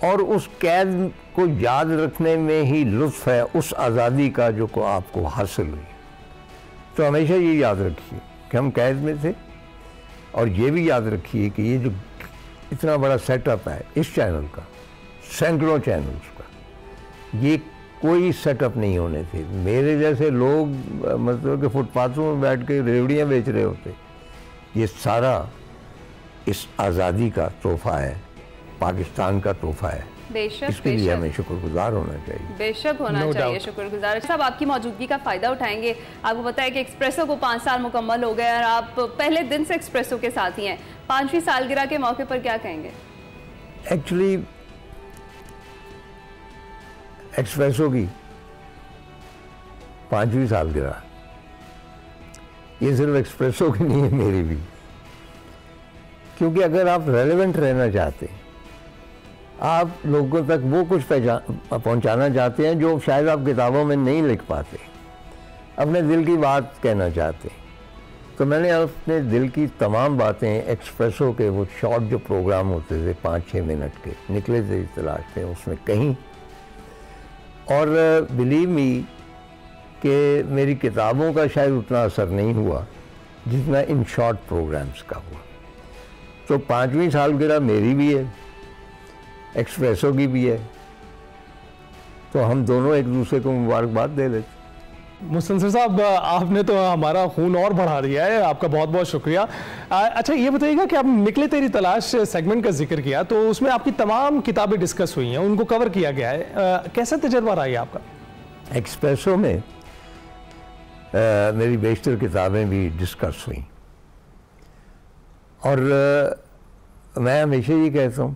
और उस कैद को याद रखने में ही लुत्फ़ है उस आज़ादी का जो को आपको हासिल हुई। तो हमेशा ये याद रखिए कि हम कैद में थे, और ये भी याद रखिए कि ये जो इतना बड़ा सेटअप है इस चैनल का, सैकड़ों चैनल्स का, ये कोई सेटअप नहीं होने थे। मेरे जैसे लोग मतलब कि फुटपाथों में बैठ के रेवड़ियाँ बेच रहे होते। ये सारा इस आज़ादी का तोहफा है, पाकिस्तान का तोहफा है। बेशक, इसके लिए हमें शुक्रगुजार होना चाहिए। बेशक होना चाहिए शुक्रगुजार। साहब, आपकी मौजूदगी का फ़ायदा उठाएंगे। आपको पता है कि एक्सप्रेसो को 5 साल मुकम्मल हो गए और आप पहले दिन से एक्सप्रेसो के साथ ही हैं। 5वीं सालगिरह के मौके पर क्या कहेंगे? एक्चुअली एक्सप्रेसो की 5वीं सालगिरह ये सिर्फ एक्सप्रेसो की नहीं है, मेरी भी। क्योंकि अगर आप रेलेवेंट रहना चाहते हैं, आप लोगों तक वो कुछ पहुंचाना चाहते हैं जो शायद आप किताबों में नहीं लिख पाते, अपने दिल की बात कहना चाहते हैं, तो मैंने अपने दिल की तमाम बातें एक्सप्रेसो के वो शॉर्ट जो प्रोग्राम होते थे 5-6 मिनट के, निकले थे तलाश थे उसमें कहीं। और बिलीव मी कि मेरी किताबों का शायद उतना असर नहीं हुआ जितना इन शॉर्ट प्रोग्राम्स का हुआ। तो 5वीं सालगिरह मेरी भी है, एक्सप्रेसो की भी है, तो हम दोनों एक दूसरे को मुबारकबाद दे लेते। मुस्तनसर साहब, आपने तो हमारा खून और बढ़ा दिया है, आपका बहुत बहुत शुक्रिया। अच्छा ये बताइएगा कि आप निकले तेरी तलाश सेगमेंट का जिक्र किया, तो उसमें आपकी तमाम किताबें डिस्कस हुई हैं, उनको कवर किया गया है, कैसा तजर्बा रहा है आपका? एक्सप्रेसो में मेरी बेशतर किताबें भी डिस्कस हुई, और मैं हमेशा ये कहता हूँ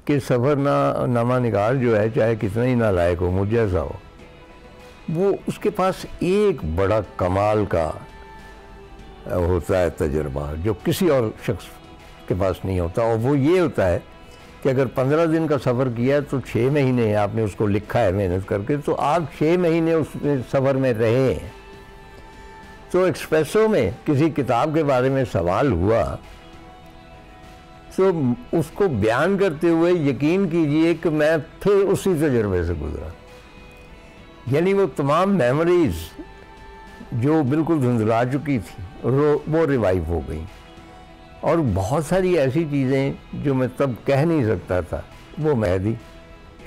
कि सफ़रनामा निगार जो है, चाहे कितना ही नालायक हो, मुझ जैसा हो, वो उसके पास एक बड़ा कमाल का होता है तजर्बा जो किसी और शख्स के पास नहीं होता, और वो ये होता है कि अगर 15 दिन का सफ़र किया तो 6 महीने आपने उसको लिखा है मेहनत करके, तो आप 6 महीने उस सफ़र में रहे हैं। तो एक्सप्रेसो में किसी किताब के बारे में सवाल हुआ तो उसको बयान करते हुए यकीन कीजिए कि मैं फिर उसी तजर्बे से गुजरा, यानी वो तमाम मेमोरीज जो बिल्कुल धुंधला चुकी थी वो रिवाइव हो गई, और बहुत सारी ऐसी चीज़ें जो मैं तब कह नहीं सकता था वो महदी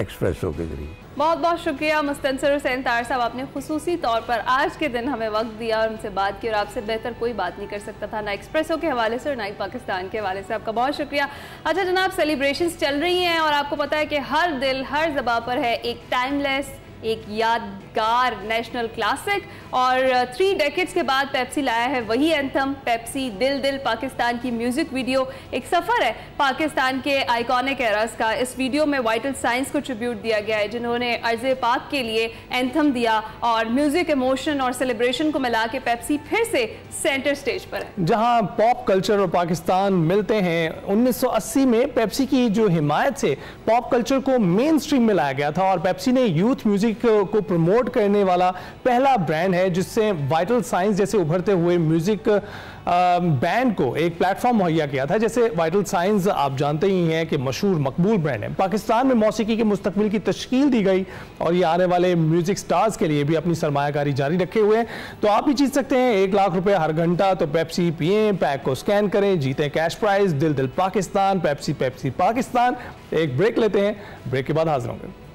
एक्सप्रेसो के जरिए। बहुत बहुत शुक्रिया मुस्तनसर हुसैन तार साहब, आपने खुसूसी तौर पर आज के दिन हमें वक्त दिया और हमसे बात की, और आपसे बेहतर कोई बात नहीं कर सकता था, ना एक्सप्रेसो के हवाले से और ना ही पाकिस्तान के हवाले से। आपका बहुत शुक्रिया। अच्छा जनाब, सेलिब्रेशंस चल रही हैं और आपको पता है कि हर दिल हर ज़बां पर है एक टाइमलेस, एक यादगार नेशनल क्लासिक, और 3 डेकेड्स के बाद पेप्सी लाया है वही एंथम, पेप्सी दिल दिल पाकिस्तान की म्यूजिक वीडियो। एक सफ़र है पाकिस्तान के आइकॉनिक एरास का। इस वीडियो में वाइटल साइंस को ट्रिब्यूट दिया गया है, जिन्होंने अर्ज़े पाक के लिए एंथम दिया, और म्यूजिक, इमोशन और सेलिब्रेशन को मिला के पेप्सी फिर से सेंटर स्टेज पर है। जहां पॉप कल्चर और पाकिस्तान मिलते हैं, 1980 में पेप्सी की जो हिमायत से पॉप कल्चर को मेन स्ट्रीम में लाया गया था, और पेप्सी ने यूथ म्यूजिक को प्रमोट करने वाला पहला ब्रांड है जिससे वाइटल साइंस जैसे उभरते हुए म्यूजिक बैंड को एक प्लेटफॉर्म मुहैया किया था। जैसे वाइटल साइंस आप जानते ही हैं कि मशहूर मकबूल ब्रांड है। पाकिस्तान में मौसीकी के मुस्तकबिल की तश्कील दी गई, और ये आने वाले म्यूजिक स्टार्स के लिए भी अपनी सरमायाकारी जारी रखे हुए हैं। तो आप भी जीत सकते हैं 1 लाख रुपए हर घंटा। तो पेप्सी पिएं, पैक को स्कैन करें, जीतें कैश प्राइज। दिल दिल पाकिस्तान, पेप्सी पेप्सी पाकिस्तान। एक ब्रेक लेते हैं, ब्रेक के बाद हाजिर होंगे।